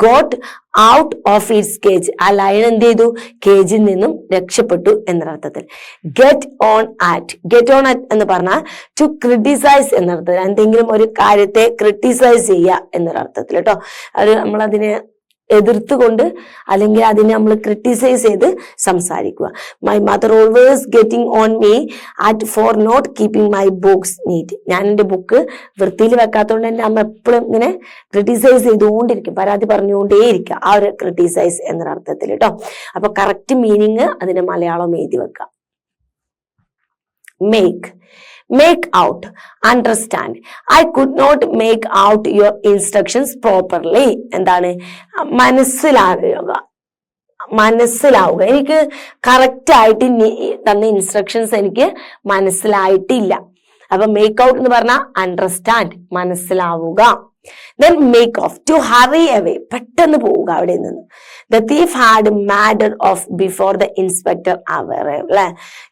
got out of its cage, ആ ലയൺ എന്ത് ചെയ്തു, കേജിൽ നിന്നും രക്ഷപ്പെട്ടു എന്നൊരർത്ഥത്തിൽ. Get on at, get on at എന്ന് പറഞ്ഞാൽ ടു ക്രിട്ടിസൈസ് എന്നർത്ഥത്തിൽ, എന്തെങ്കിലും ഒരു കാര്യത്തെ ക്രിട്ടിസൈസ് ചെയ്യുക എന്നൊരർത്ഥത്തിൽ കേട്ടോ. അത് നമ്മളതിനെ എതിർത്തുകൊണ്ട് അല്ലെങ്കിൽ അതിനെ നമ്മൾ ക്രിട്ടിസൈസ് ചെയ്ത് സംസാരിക്കുക. My mother always getting on me at for not keeping my books neat, ഞാൻ എൻ്റെ ബുക്ക് വൃത്തിയിൽ വെക്കാത്തതുകൊണ്ട് എൻ്റെ അമ്മ എപ്പോഴും ഇങ്ങനെ ക്രിട്ടിസൈസ് ചെയ്തുകൊണ്ടിരിക്കും, പരാതി പറഞ്ഞുകൊണ്ടേയിരിക്കുക, ആ ഒരു ക്രിട്ടിസൈസ് എന്നൊരർത്ഥത്തിൽ കേട്ടോ. അപ്പൊ കറക്റ്റ് മീനിങ് അതിന്റെ മലയാളം എഴുതി വെക്കാം. Make, make out, understand. I could not make out your instructions properly. എന്താണ്, മനസ്സിലാവുക, എനിക്ക് കറക്റ്റ് ആയിട്ട് തന്ന ഇൻസ്ട്രക്ഷൻസ് എനിക്ക് മനസ്സിലായിട്ടില്ല. അപ്പൊ മേക്ക് ഔട്ട് എന്ന് പറഞ്ഞാൽ അണ്ടർസ്റ്റാൻഡ്, മനസ്സിലാവുക. Then make off, to hurry away, പെട്ടെന്ന് പോവുക അവിടെ നിന്ന്. The thief had madder off before the inspector arrived. അല്ലെ,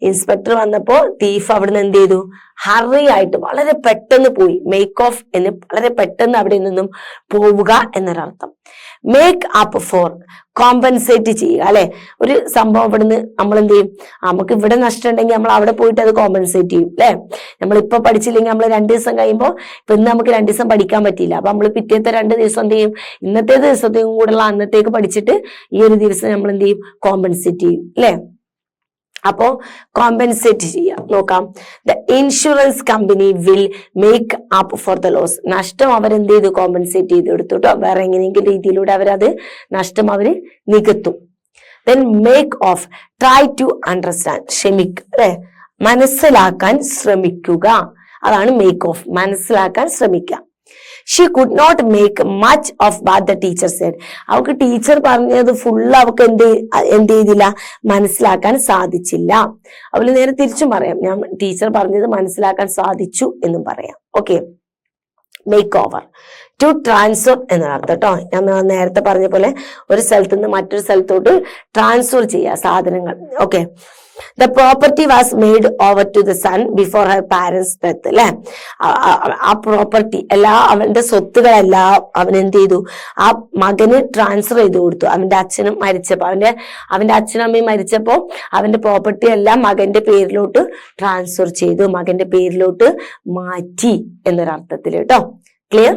ഇൻസ്പെക്ടർ വന്നപ്പോ തീഫ് അവിടുന്ന് എന്ത് ചെയ്തു, ഹറി ആയിട്ട് വളരെ പെട്ടെന്ന് പോയി. മേക്ക് ഓഫ് എന്ന് വളരെ പെട്ടെന്ന് അവിടെ നിന്നും പോവുക എന്നൊരർത്ഥം. മേക്ക് അപ്പ് ഫോർ, കോമ്പൻസേറ്റ് ചെയ്യുക അല്ലെ, ഒരു സംഭവം ഇവിടുന്ന് നമ്മൾ എന്ത് ചെയ്യും, നമുക്ക് ഇവിടെ നഷ്ടം ഉണ്ടെങ്കിൽ നമ്മൾ അവിടെ പോയിട്ട് അത് കോമ്പൻസേറ്റ് ചെയ്യും അല്ലെ. നമ്മളിപ്പോ പഠിച്ചില്ലെങ്കിൽ നമ്മൾ 2 ദിവസം കഴിയുമ്പോൾ, ഇപ്പൊ ഇന്ന് നമുക്ക് 2 ദിവസം പഠിക്കാൻ പറ്റിയില്ല, അപ്പൊ നമ്മൾ പിറ്റേത്തെ 2 ദിവസം എന്ത് ചെയ്യും, ഇന്നത്തെ ദിവസത്തേക്കും കൂടെയുള്ള അന്നത്തേക്ക് പഠിച്ചിട്ട് ഈ ഒരു ദിവസം നമ്മൾ എന്ത് ചെയ്യും, കോമ്പൻസേറ്റ് ചെയ്യും അല്ലെ. അപ്പോ കോമ്പൻസേറ്റ് ചെയ്യാം. നോക്കാം. The insurance company will make up for the loss, നഷ്ടം അവരെന്ത് ചെയ്തു, കോമ്പൻസേറ്റ് ചെയ്ത് എടുത്തു കേട്ടോ. വേറെ എങ്ങനെയെങ്കിലും രീതിയിലൂടെ അവരത് നഷ്ടം അവര് നികത്തും. Then make off, try to understand, ക്ഷമിക്കുക അല്ലെ, മനസ്സിലാക്കാൻ ശ്രമിക്കുക, അതാണ് മേക്ക് ഓഫ്, മനസ്സിലാക്കാൻ ശ്രമിക്കുക. She could not make much of what the teacher said. അവൾക്ക് ടീച്ചർ പറഞ്ഞത് ഫുള്ള് അവൾക്ക് എന്ത് ചെയ്തില്ല, മനസ്സിലാക്കാൻ സാധിച്ചില്ല. അവള് നേരെ തിരിച്ചും പറയാം, ഞാൻ ടീച്ചർ പറഞ്ഞത് മനസ്സിലാക്കാൻ സാധിച്ചു എന്നും പറയാം. Okay. Make over, to transfer എന്നർത്ഥം കേട്ടോ. ഞാൻ നേരത്തെ പറഞ്ഞ പോലെ ഒരു സ്ഥലത്ത് നിന്ന് മറ്റൊരു സ്ഥലത്തോട്ട് ട്രാൻസ്ഫർ ചെയ്യുക സാധനങ്ങൾ. Okay. The property was made over to the son before her parents' death. അല്ലെ, ആ പ്രോപ്പർട്ടി അവന്റെ സ്വത്തുകളെല്ലാം അവൻ എന്ത് ചെയ്തു, ആ മകന് ട്രാൻസ്ഫർ ചെയ്ത് കൊടുത്തു. അവന്റെ അച്ഛനും മരിച്ചപ്പോ, അവന്റെ അച്ഛനും അമ്മയും മരിച്ചപ്പോ അവന്റെ പ്രോപ്പർട്ടി എല്ലാം മകന്റെ പേരിലോട്ട് ട്രാൻസ്ഫർ ചെയ്തു, മകന്റെ പേരിലോട്ട് മാറ്റി എന്നൊരർത്ഥത്തിൽ കേട്ടോ. ക്ലിയർ?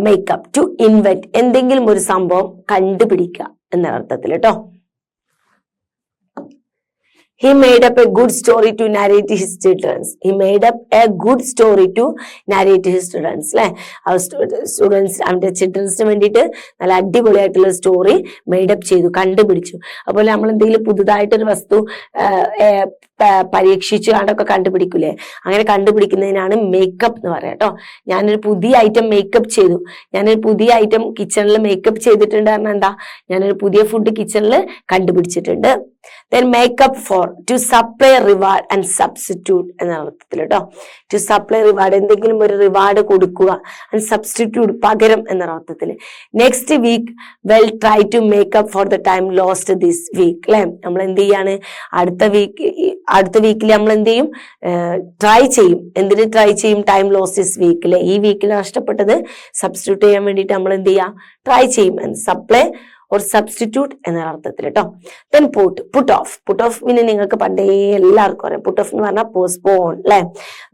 മേക്കപ്പ്, ടു ഇൻവെന്റ്, എന്തെങ്കിലും ഒരു സംഭവം കണ്ടുപിടിക്കുക എന്നൊരർത്ഥത്തിൽ കേട്ടോ. He made up a good story to narrate his children. He made up a good story to narrate his children. അല്ലെ, സ്റ്റുഡൻസ് അവന്റെ ചിൽഡ്രൻസിന് വേണ്ടിയിട്ട് നല്ല അടിപൊളിയായിട്ടുള്ള സ്റ്റോറി മെയ്ഡപ്പ് ചെയ്തു, കണ്ടുപിടിച്ചു. അതുപോലെ നമ്മൾ എന്തെങ്കിലും പുതുതായിട്ടൊരു വസ്തു പരീക്ഷിച്ചു കണ്ടൊക്കെ കണ്ടുപിടിക്കൂലേ, അങ്ങനെ കണ്ടുപിടിക്കുന്നതിനാണ് മേക്കപ്പ് എന്ന് പറയാം കേട്ടോ. ഞാനൊരു പുതിയ ഐറ്റം മേക്കപ്പ് ചെയ്തു, ഞാനൊരു പുതിയ ഐറ്റം കിച്ചണിൽ മേക്കപ്പ് ചെയ്തിട്ടുണ്ട് പറഞ്ഞാൽ എന്താ, ഞാനൊരു പുതിയ ഫുഡ് കിച്ചണിൽ കണ്ടുപിടിച്ചിട്ടുണ്ട്. Then make up for, to supply reward and substitute എന്ന അർത്ഥത്തിൽ കേട്ടോ. To supply reward, എന്തെങ്കിലും ഒരു റിവാർഡ് കൊടുക്കുക, and substitute, പകരം എന്ന അർത്ഥത്തിൽ. Next week well try to make up for the time lost this week. അല്ലെ, നമ്മൾ എന്ത് ചെയ്യാണ്, അടുത്ത വീക്കിൽ നമ്മൾ എന്ത് ചെയ്യും, ട്രൈ ചെയ്യും. എന്തിന് ട്രൈ ചെയ്യും, ടൈം ലോസ്റ്റ് ദിസ് വീക്കില്, ഈ വീക്കിൽ നഷ്ടപ്പെട്ടത് സബ്സ്റ്റിറ്റ്യൂട്ട് ചെയ്യാൻ വേണ്ടിയിട്ട് നമ്മൾ എന്ത് ചെയ്യാം, ട്രൈ ചെയ്യും. സപ്ലൈ or substitute എന്ന അർത്ഥത്തിൽ കേട്ടോ. Then put off പിന്നെ നിങ്ങൾക്ക് പണ്ടേ എല്ലാവർക്കും അറിയാം. put off എന്ന് പറഞ്ഞാൽ postpone അല്ലെ,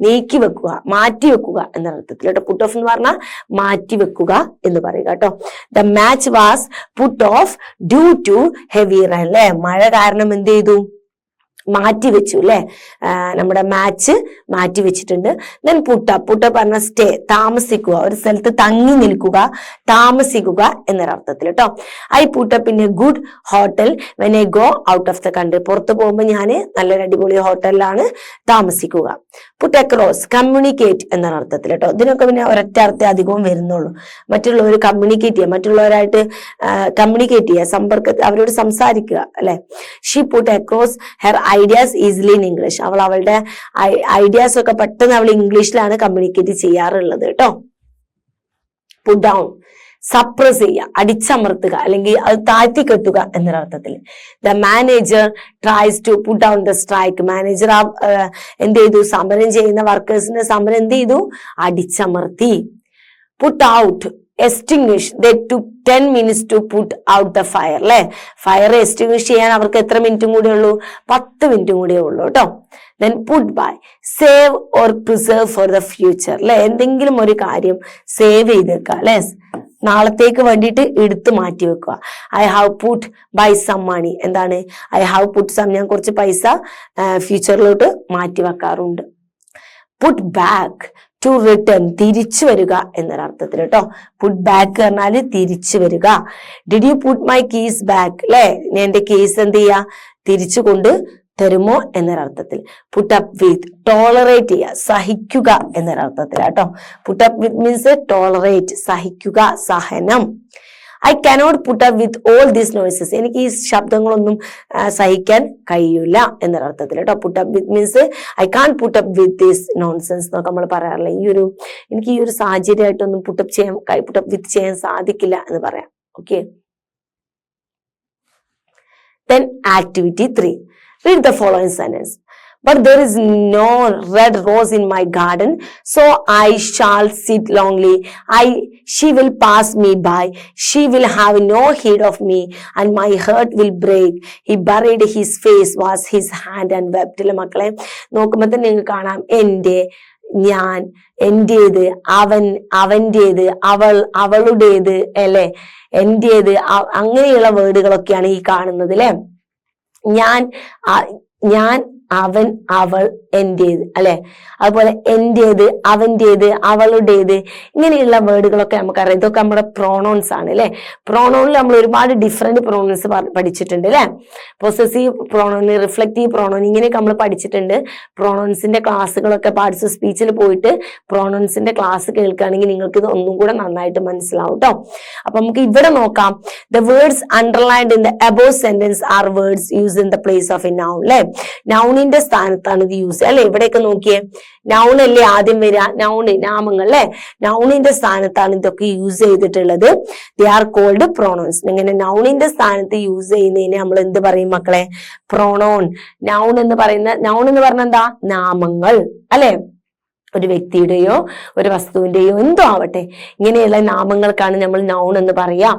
നീക്കി വെക്കുക, മാറ്റി വെക്കുക എന്ന അർത്ഥത്തിൽ കേട്ടോ. put off എന്ന് പറഞ്ഞാൽ മാറ്റി വെക്കുക എന്ന് പറയുക കേട്ടോ. The match was put off due to heavy rain അല്ലെ, മഴ കാരണം എന്ത് ചെയ്തു, മാറ്റി വെച്ചു അല്ലെ, നമ്മുടെ മാച്ച് മാറ്റി വെച്ചിട്ടുണ്ട്. ദെൻ പുട്ടപ്പ് പറഞ്ഞ സ്റ്റേ, താമസിക്കുക, ഒരു സ്ഥലത്ത് തങ്ങി നിൽക്കുക, താമസിക്കുക എന്നൊരർത്ഥത്തിൽ കേട്ടോ. I put up in A good hotel when I go out of the country, പുറത്ത് പോകുമ്പോൾ ഞാൻ നല്ലൊരു അടിപൊളി ഹോട്ടലിലാണ് താമസിക്കുക. പുട്ട് അക്രോസ്, കമ്മ്യൂണിക്കേറ്റ് എന്നൊരർത്ഥത്തിൽ കേട്ടോ. ഇതിനൊക്കെ പിന്നെ ഒരൊറ്റ അർത്ഥം അധികവും വരുന്നുള്ളൂ. മറ്റുള്ളവർ കമ്മ്യൂണിക്കേറ്റ് ചെയ്യുക, മറ്റുള്ളവരായിട്ട് കമ്മ്യൂണിക്കേറ്റ് ചെയ്യുക, അവരോട് സംസാരിക്കുക അല്ലെ. She puttu across her ideas easily in English, അവളുടെ ഐഡിയാസ് ഒക്കെ പെട്ടെന്ന് അവൾ ഇംഗ്ലീഷിലാണ് കമ്മ്യൂണിക്കേറ്റ് ചെയ്യാറുള്ളത് കേട്ടോ. പുട്ട് ഡൗൺ, സപ്രസ് ചെയ്യുക, അടിച്ചമർത്തുക, അല്ലെങ്കിൽ അത് താഴ്ത്തിക്കെട്ടുക എന്നൊരർത്ഥത്തിൽ. The manager tries to put down the strike, manager എന്ത് ചെയ്തു, സമരം ചെയ്യുന്ന വർക്കേഴ്സിന്റെ സമരം എന്ത് ചെയ്തു, അടിച്ചമർത്തി. Put out, extinguish, they took 10 minutes to put out the fire അല്ലെ. ഫയർ എക്സ്റ്റിംഗ്വിഷ് ചെയ്യാൻ അവർക്ക് എത്ര മിനിറ്റും കൂടെ ഉള്ളൂ, 10 മിനിറ്റും കൂടെ ഉള്ളൂ കേട്ടോ. then put by, save or preserve for the future അല്ലെ, എന്തെങ്കിലും ഒരു കാര്യം സേവ് ചെയ്ത് വെക്കുക അല്ലെ, നാളത്തേക്ക് വേണ്ടിയിട്ട് എടുത്തു മാറ്റി വെക്കുക. I have put by some money, എന്താണ്, ഐ ഹാവ് പുട്ട് സം, ഞാൻ കുറച്ച് പൈസ ഫ്യൂച്ചറിലോട്ട് മാറ്റി വെക്കാറുണ്ട്. പുട്ട് ബാക്ക്, ടു റിട്ടേൺ, തിരിച്ചു വരിക എന്നൊരർത്ഥത്തിൽ കേട്ടോ. പുട്ട് ബാക്ക് പറഞ്ഞാല് തിരിച്ചു വരിക. Did you put my keys back അല്ലെ, ഞാൻ എന്റെ കേസ് എന്ത് ചെയ്യാ, തിരിച്ചു കൊണ്ട് തരുമോ എന്നൊരർത്ഥത്തിൽ. പുട്ട് അപ്പ് വിത്ത്, ടോളറേറ്റ് ചെയ്യുക, സഹിക്കുക എന്നൊരർത്ഥത്തിൽ കേട്ടോ. Put up with means tolerate, സഹിക്കുക, സഹനം. I cannot put up with all these noises, എനിക്ക് ഈ ശബ്ദങ്ങളൊന്നും സഹിക്കാൻ കഴിയില്ല എന്നൊരർത്ഥത്തിൽ കേട്ടോ. Put up with means I can't put up with these nonsense എന്നൊക്കെ നമ്മൾ പറയാറില്ല. എനിക്ക് ഈ ഒരു സാഹചര്യമായിട്ടൊന്നും പുട്ട് അപ്പ് വിത്ത് ചെയ്യാൻ സാധിക്കില്ല എന്ന് പറയാം. Okay. Then activity 3. Read the following sentence. But there is no red rose in my garden, so I shall sit lonely. She will pass me by. She will have no heed of me, and my heart will break. He buried his face, was his hand, and wept. അല്ലെ മക്കളെ, നോക്കുമ്പോൾ തന്നെ നിങ്ങൾക്ക് കാണാം, എന്റെ, ഞാൻ, എന്റേത്, അവൻ, അവന്റേത്, അവൾ, അവളുടേത് അല്ലെ, എന്റേത്, അങ്ങനെയുള്ള വേർഡുകളൊക്കെയാണ് ഈ കാണുന്നത് അല്ലെ. ഞാൻ, അവൻ, അവൾ, എന്റേത് അല്ലെ. അതുപോലെ എന്റേത്, അവന്റേത്, അവളുടേത്, ഇങ്ങനെയുള്ള വേർഡുകളൊക്കെ നമുക്കറിയാം. ഇതൊക്കെ നമ്മുടെ പ്രോണൗൺസ് ആണ് അല്ലെ. പ്രോണൗണിൽ നമ്മൾ ഒരുപാട് ഡിഫറെന്റ് പ്രോണൗൺസ് പഠിച്ചിട്ടുണ്ട് അല്ലെ. പൊസസീവ് പ്രോണൗൺ, റിഫ്ലക്റ്റീവ് പ്രോണൗൺ, ഇങ്ങനെയൊക്കെ നമ്മൾ പഠിച്ചിട്ടുണ്ട്. പ്രോണൗൺസിന്റെ ക്ലാസ്സുകളൊക്കെ പാർട്സ് ഓഫ് സ്പീച്ചിൽ പോയിട്ട് പ്രോണൗൺസിന്റെ ക്ലാസ് കേൾക്കുകയാണെങ്കിൽ നിങ്ങൾക്ക് ഇത് ഒന്നും കൂടെ നന്നായിട്ട് മനസ്സിലാവും കേട്ടോ. അപ്പൊ നമുക്ക് ഇവിടെ നോക്കാം. The words underlined in the above sentence R words used in the place of A noun അല്ലെ. നൗണിന്റെ സ്ഥാനത്താണ് ഇത് യൂസ്. അല്ലെ, ഇവിടെയൊക്കെ നോക്കിയേ, നൗൺ അല്ലേ ആദ്യം വരിക, നൗണ്, നാമങ്ങൾ അല്ലെ. നൗണിന്റെ സ്ഥാനത്താണ് ഇതൊക്കെ യൂസ് ചെയ്തിട്ടുള്ളത്. They are called pronouns. ഇങ്ങനെ നൗണിന്റെ സ്ഥാനത്ത് യൂസ് ചെയ്യുന്നതിനെ നമ്മൾ എന്ത് പറയും മക്കളെ, പ്രോണൗൺ. നൗൺ എന്ന് പറഞ്ഞ എന്താ, നാമങ്ങൾ അല്ലെ. ഒരു വ്യക്തിയുടെയോ ഒരു വസ്തുവിന്റെയോ എന്തോ ആവട്ടെ, ഇങ്ങനെയുള്ള നാമങ്ങൾക്കാണ് നമ്മൾ നൗൺ എന്ന് പറയാ.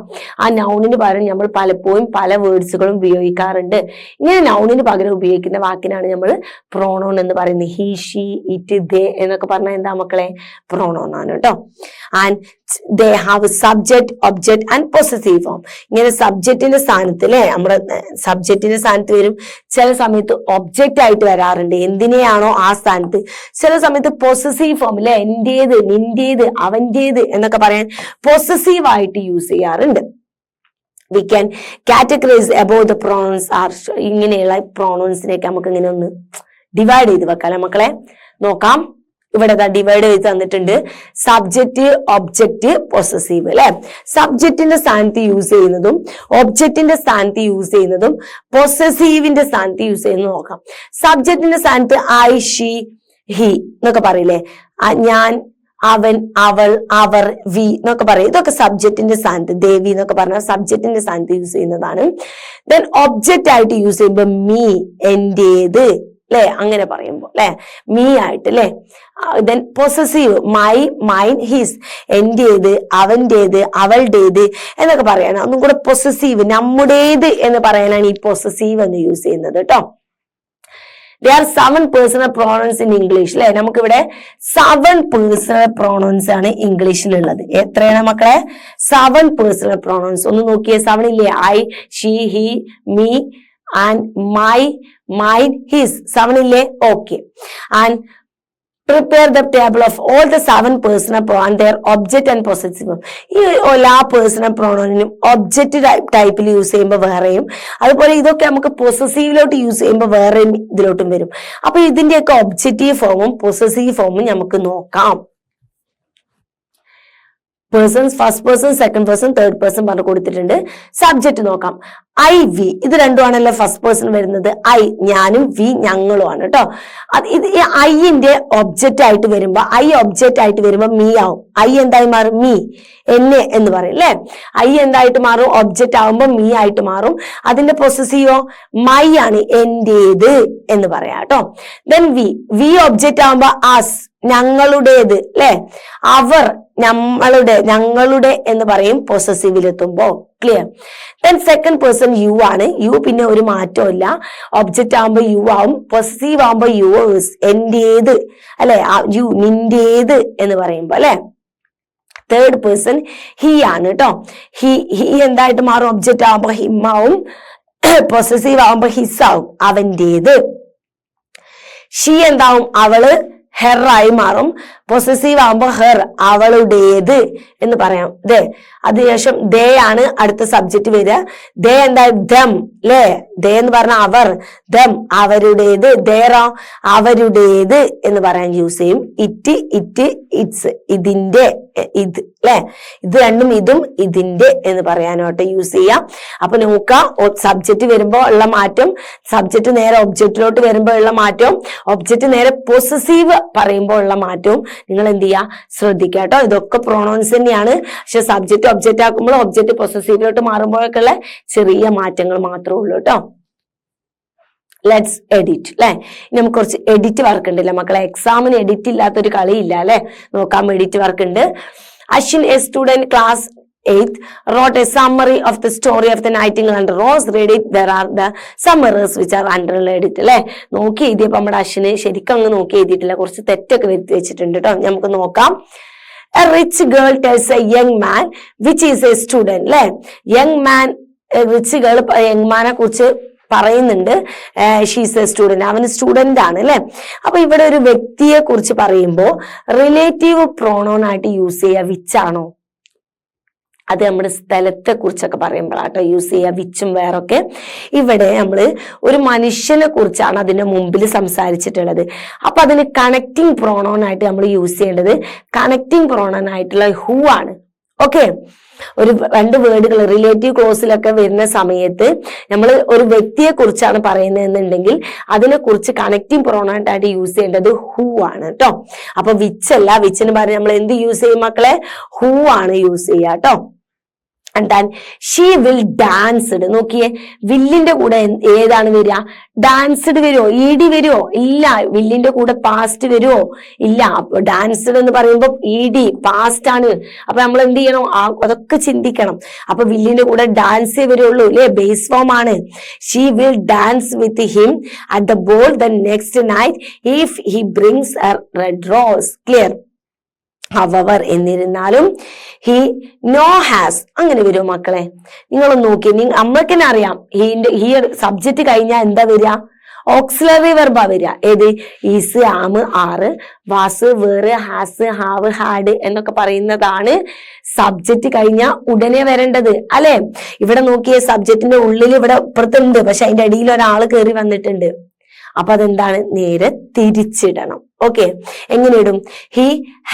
ആ നൗണിന് പകരം നമ്മൾ പലപ്പോഴും പല വേർഡ്സുകളും ഉപയോഗിക്കാറുണ്ട്. ഇങ്ങനെ നൗണിന് പകരം ഉപയോഗിക്കുന്ന വാക്കിനാണ് നമ്മൾ പ്രോണോൺ എന്ന് പറയുന്നത്. ഹി, ഷീ, ഇറ്റ്, ദേ എന്നൊക്കെ പറഞ്ഞാൽ എന്താ മക്കളെ, പ്രോണോൺ ആണ് കേട്ടോ. And they have subject, object and possessive form. ഇങ്ങനെ സബ്ജക്റ്റിന്റെ സ്ഥാനത്ത് അല്ലെ, നമ്മുടെ സബ്ജക്റ്റിന്റെ സ്ഥാനത്ത് വരും. ചില സമയത്ത് ഒബ്ജക്റ്റ് ആയിട്ട് വരാറുണ്ട്, എന്തിനെയാണോ ആ സ്ഥാനത്ത്. ചില സമയത്ത് പൊസസീവ് ഫോം അല്ലെ, എന്റേത്, നിന്റേത്, അവന്റേത് എന്നൊക്കെ പറയാൻ പൊസസീവ് ആയിട്ട് യൂസ് ചെയ്യാറുണ്ട്. We can categorise about the pronouns are. ഇങ്ങനെയുള്ള പ്രോണൗൺസിനെയൊക്കെ നമുക്ക് ഇങ്ങനെ ഒന്ന് ഡിവൈഡ് ചെയ്ത് വെക്കാം മക്കളെ. നോക്കാം, ഇവിടെ ഡിവൈഡ് ചെയ്ത് തന്നിട്ടുണ്ട്. സബ്ജക്റ്റ്, ഒബ്ജക്റ്റ്, പൊസസീവ് അല്ലെ. സബ്ജക്റ്റിന്റെ സ്ഥാനത്ത് യൂസ് ചെയ്യുന്നതും ഒബ്ജക്റ്റിന്റെ സ്ഥാനത്ത് യൂസ് ചെയ്യുന്നതും പൊസസീവിന്റെ സ്ഥാനത്ത് യൂസ് ചെയ്യുന്നതും നോക്കാം. സബ്ജക്റ്റിന്റെ സ്ഥാനത്ത് ഐ, ഷീ, ഹി എന്നൊക്കെ പറയില്ലേ, ഞാൻ, അവൻ, അവൾ, അവർ, വി എന്നൊക്കെ പറയും. ഇതൊക്കെ സബ്ജക്റ്റിന്റെ സ്ഥാനത്ത്, ദേവി എന്നൊക്കെ പറഞ്ഞാൽ സബ്ജക്റ്റിന്റെ സ്ഥാനത്ത് യൂസ് ചെയ്യുന്നതാണ്. ദെൻ ഒബ്ജക്റ്റ് ആയിട്ട് യൂസ് ചെയ്യുമ്പോൾ മീ, എന്റേത്, അല്ലെ, അങ്ങനെ പറയുമ്പോ അല്ലെ, മീ ആയിട്ട് അല്ലെ. Then possessive my, mine, his, എന്റേത്, അവന്റേത്, അവളുടേത് എന്നൊക്കെ പറയാണ്. ഒന്നും കൂടെ പൊസസീവ്, നമ്മുടേത് എന്ന് പറയാനാണ് ഈ പൊസസീവ് എന്ന് യൂസ് ചെയ്യുന്നത് കേട്ടോ. There are 7 personal pronouns in English അല്ലെ. നമുക്കിവിടെ 7 personal pronouns ആണ് ഇംഗ്ലീഷിലുള്ളത്. എത്രയാണ് മക്കളെ? 7 personal pronouns. ഒന്ന് നോക്കിയേ, 7 ഇല്ലേ? I, she, he, me and my, mine, his. 7 ഇല്ലേ? Okay. And prepare the table of all the 7 personal pronouns, their object and possessive. ഈ എല്ലാ പേഴ്സണൽ പ്രോണോണിനും ഒബ്ജക്റ്റ് ടൈപ്പിൽ യൂസ് ചെയ്യുമ്പോൾ വേറെയും, അതുപോലെ ഇതൊക്കെ നമുക്ക് പൊസസീവിലോട്ട് യൂസ് ചെയ്യുമ്പോൾ വേറെയും ഇതിലോട്ടും വരും. അപ്പൊ ഇതിന്റെയൊക്കെ ഒബ്ജക്റ്റീവ് ഫോമും പൊസസീവ് ഫോമും നമുക്ക് നോക്കാം. Persons, first person, second person, third person പറഞ്ഞു കൊടുത്തിട്ടുണ്ട്. സബ്ജക്റ്റ് നോക്കാം. ഐ, വി, ഇത് രണ്ടുമാണല്ലോ ഫസ്റ്റ് പേഴ്സൺ വരുന്നത്. ഐ ഞാനും, വി ഞങ്ങളും ആണ് കേട്ടോ. ഇത് ഈ ഐന്റെ ഒബ്ജക്റ്റ് ആയിട്ട് വരുമ്പോ, ഐ ഒബ്ജക്റ്റ് ആയിട്ട് വരുമ്പോ മീ ആവും. ഐ എന്തായി മാറും? മീ, എന്നെ എന്ന് പറയും അല്ലെ. ഐ എന്തായിട്ട് മാറും? ഒബ്ജക്റ്റ് ആവുമ്പോ മീ ആയിട്ട് മാറും. അതിന്റെ പൊസസീവോ മൈ ആണ്, എന്റേത് എന്ന് പറയാം കേട്ടോ. ദെൻ വി, വി ഒബ്ജക്റ്റ് ആവുമ്പോ അസ്, ഞങ്ങളുടേത് അല്ലെ. അവർ, നമ്മളുടെ, ഞങ്ങളുടെ എന്ന് പറയും പൊസസീവിലെത്തുമ്പോ. Clear? Then second person you ആണ്. യു പിന്നെ ഒരു മാറ്റവും ഇല്ല. ഒബ്ജക്റ്റ് ആവുമ്പോ യു ആവും, പൊസസീവ് ആവുമ്പോ യുവേഴ്സ്, എന്റേത് അല്ലെ. യു, നിന്റേത് എന്ന് പറയുമ്പോ അല്ലെ. തേർഡ് പേഴ്സൺ ഹി ആണ് കേട്ടോ. ഹി, ഹി എന്തായിട്ട് മാറും? ഒബ്ജക്റ്റ് ആവുമ്പോ ഹിം ആവും, പൊസസീവ് ആവുമ്പോ ഹിസ് ആവും, അവന്റേത്. ഷീ എന്താവും? അവള്, ഹെർ ആയി മാറും. പൊസസീവ് ആവുമ്പോ ഹെർ, അവളുടേത് എന്ന് പറയാം. ദേ, അതിനുശേഷം ദേ ആണ് അടുത്ത സബ്ജക്റ്റ് വരിക. ദേ എന്താ? ദം അല്ലേ. ദേ എന്ന് പറഞ്ഞാൽ അവർ, ദം അവരുടേത്. ദേറോ അവരുടേത് എന്ന് പറയാൻ യൂസ് ചെയ്യും. ഇറ്റ്, ഇറ്റ്, ഇറ്റ്സ് ഇതിന്റെ, ഇത് അല്ലെ. ഇത് രണ്ടും ഇതും ഇതിന്റെ എന്ന് പറയാനായിട്ട് യൂസ് ചെയ്യാം. അപ്പൊ നോക്കാം, സബ്ജക്റ്റ് വരുമ്പോ ഉള്ള മാറ്റം, സബ്ജക്റ്റ് നേരെ ഒബ്ജക്റ്റിലോട്ട് വരുമ്പോ ഉള്ള മാറ്റവും, ഒബ്ജക്റ്റ് നേരെ പൊസസീവ് പറയുമ്പോൾ ഉള്ള മാറ്റവും നിങ്ങൾ എന്ത് ചെയ്യാ? ശ്രദ്ധിക്കുക കേട്ടോ. ഇതൊക്കെ പ്രോണൗൺസ് തന്നെയാണ്. പക്ഷെ സബ്ജക്റ്റ് ഒബ്ജക്റ്റ് ആക്കുമ്പോൾ ഒബ്ജക്റ്റ് പൊസസീവിലോട്ട് മാറുമ്പോഴൊക്കെ ഉള്ള ചെറിയ മാറ്റങ്ങൾ മാത്രമേ ഉള്ളൂ കേട്ടോ. ലെറ്റ്സ് എഡിറ്റ് അല്ലെ. ഇനി നമുക്ക് കുറച്ച് എഡിറ്റ് വർക്ക് ഉണ്ടല്ലോ മക്കളെ. എക്സാമിന് എഡിറ്റ് ഇല്ലാത്തൊരു കളിയില്ല അല്ലെ. നോക്കാം, എഡിറ്റ് വർക്ക് ഉണ്ട്. Ashwin, A student, class 8th, wrote a summary of the story of the Nightingale and the Rose. Read it. There are the some errors which are underlined അല്ലെ. നോക്കി എഴുതിയപ്പോ നമ്മുടെ അശ്വിന് ശരിക്കും അങ്ങ് നോക്കി എഴുതിയിട്ടില്ല, കുറച്ച് തെറ്റൊക്കെ വരുത്തി വെച്ചിട്ടുണ്ട് കേട്ടോ. നമുക്ക് നോക്കാം. A rich girl tells a young man which is a student അല്ലെ. Young man, rich girl young മാനെ കുറിച്ച് പറയുന്നുണ്ട്. ഷീസ് എ സ്റ്റുഡന്റ്, അവന് സ്റ്റുഡന്റ് ആണ് അല്ലെ. അപ്പൊ ഇവിടെ ഒരു വ്യക്തിയെ കുറിച്ച് പറയുമ്പോ റിലേറ്റീവ് പ്രോണോൺ ആയിട്ട് യൂസ് ചെയ്യുക വിച്ച് ആണോ? അത് നമ്മുടെ സ്ഥലത്തെ കുറിച്ചൊക്കെ പറയുമ്പോഴാട്ടോ യൂസ് ചെയ്യുക വിച്ചും വേറൊക്കെ. ഇവിടെ നമ്മൾ ഒരു മനുഷ്യനെ കുറിച്ചാണ് അതിന്റെ മുമ്പിൽ സംസാരിച്ചിട്ടുള്ളത്. അപ്പൊ അതിന് കണക്റ്റിംഗ് പ്രോണോൺ ആയിട്ട് നമ്മൾ യൂസ് ചെയ്യേണ്ടത് കണക്റ്റിംഗ് പ്രോണോൺ ആയിട്ടുള്ള ഹൂ ആണ്. ഓക്കെ, ഒരു 2 വേർഡുകൾ റിലേറ്റീവ് ക്ലോസിലൊക്കെ വരുന്ന സമയത്ത് നമ്മൾ ഒരു വ്യക്തിയെ കുറിച്ചാണ് പറയുന്നതെന്നുണ്ടെങ്കിൽ അതിനെ കുറിച്ച് കണക്റ്റിംഗ് പ്രോണൗൺ ആയിട്ട് യൂസ് ചെയ്യേണ്ടത് ഹൂ ആണ് കേട്ടോ. അപ്പൊ വിച്ച് അല്ല, വിച്ചിന് പറഞ്ഞ് നമ്മൾ എന്ത് യൂസ് ചെയ്യും മക്കളെ? ഹൂ ആണ് യൂസ് ചെയ്യുക കേട്ടോ. And then she will dance. നോക്കിയേ, വില്ലിന്റെ കൂടെ ഏതാണ് വരിക? ഡാൻസ്ഡ് വരുമോ? ഇഡി വരുമോ? ഇല്ല. വില്ലിന്റെ കൂടെ പാസ്റ്റ് വരുമോ? ഇല്ല. അപ്പൊ ഡാൻസ്ഡ് എന്ന് പറയുമ്പോൾ ഇഡി പാസ്റ്റ് ആണ്. അപ്പൊ നമ്മൾ എന്ത് ചെയ്യണം? അതൊക്കെ ചിന്തിക്കണം. അപ്പൊ വില്ലിന്റെ കൂടെ ഡാൻസേ വരുള്ളൂ അല്ലെ, ബേസ് ഫോം ആണ്. She will dance with him at the ball the next night if he brings a red rose. Clear? However, എന്നിരുന്നാലും he no has അങ്ങനെ വരുമോ മക്കളെ? നിങ്ങൾ നോക്കി, നമ്മൾക്ക് തന്നെ അറിയാം ഈ സബ്ജക്റ്റ് കഴിഞ്ഞാൽ എന്താ വരിക? ഓക്സിലറി വെർബാ വരിക. ഏത്? ഈസ്, ആം, ആറ്, was, were, has, have, had എന്നൊക്കെ പറയുന്നതാണ് സബ്ജക്റ്റ് കഴിഞ്ഞാൽ ഉടനെ വരേണ്ടത് അല്ലെ. ഇവിടെ നോക്കിയേ, സബ്ജക്റ്റിന്റെ ഉള്ളിൽ ഇവിടെ ഇപ്പുറത്തുണ്ട്, പക്ഷെ അതിന്റെ അടിയിൽ ഒരാൾ കയറി വന്നിട്ടുണ്ട്. അപ്പൊ അതെന്താണ്? നേരെ തിരിച്ചിടണം. ഓക്കെ, എങ്ങനെ ഇടും? ഹി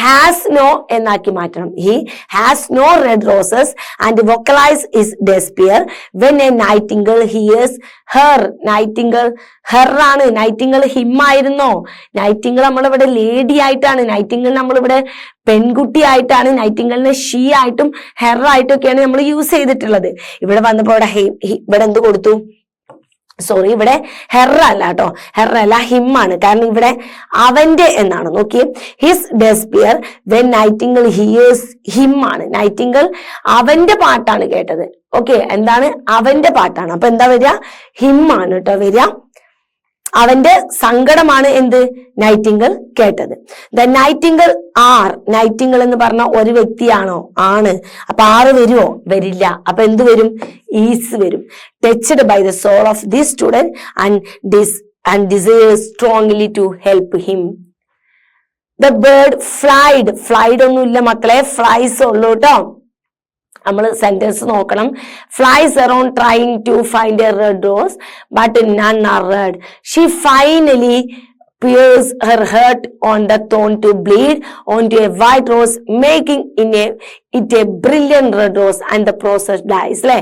ഹാസ് നോ എന്നാക്കി മാറ്റണം. He has no red roses and vocalise is despair when a nightingale hears her. Nightingale her ആണ്. നൈറ്റിംഗിൾ ഹിം ആയിരുന്നോ? നൈറ്റിംഗിൾ നമ്മളിവിടെ ലേഡി ആയിട്ടാണ്, നൈറ്റിംഗിൾ നമ്മളിവിടെ പെൺകുട്ടി ആയിട്ടാണ്, നൈറ്റിംഗിളിനെ ഷീ ആയിട്ടും ഹെർ ആയിട്ടും ഒക്കെയാണ് നമ്മൾ യൂസ് ചെയ്തിട്ടുള്ളത്. ഇവിടെ വന്നപ്പോ ഇവിടെ എന്ത് കൊടുത്തു? സോറി, ഇവിടെ ഹെറ അല്ല കേട്ടോ, ഹെറ അല്ല, ഹിം ആണ്. കാരണം ഇവിടെ അവന്റെ എന്നാണ്. നോക്കിയേ, his despair when nightingale hears him ആണ്. നൈറ്റിംഗിൾ അവന്റെ പാട്ടാണ് കേട്ടത്. ഓക്കെ, എന്താണ്? അവന്റെ പാട്ടാണ്. അപ്പൊ എന്താ വരിക? ഹിം ആണ് കേട്ടോ വരിക. അവന്റെ സങ്കടമാണ് എന്ത്? നൈറ്റിംഗിൾ കേട്ടത്. The Nightingale R. നൈറ്റിംഗിൾ എന്ന് പറഞ്ഞ ഒരു വ്യക്തിയാണോ? ആണ്. അപ്പൊ ആറ് വരുമോ? വരില്ല. അപ്പൊ എന്ത് വരും? ഈസ് വരും. Touched by the soul of this student and desire strongly to help him. The bird flied. Flied ഒന്നുമില്ല മക്കളെ, ഫ്ലൈസ് ഉള്ളൂ കേട്ടോ. നമ്മൾ സെന്റൻസ് നോക്കണം. Flies around trying to find a red rose but none are red. She finally pierce her heart on the thorn to bleed onto a white rose, making it a brilliant red rose, and the process dies. അല്ലെ,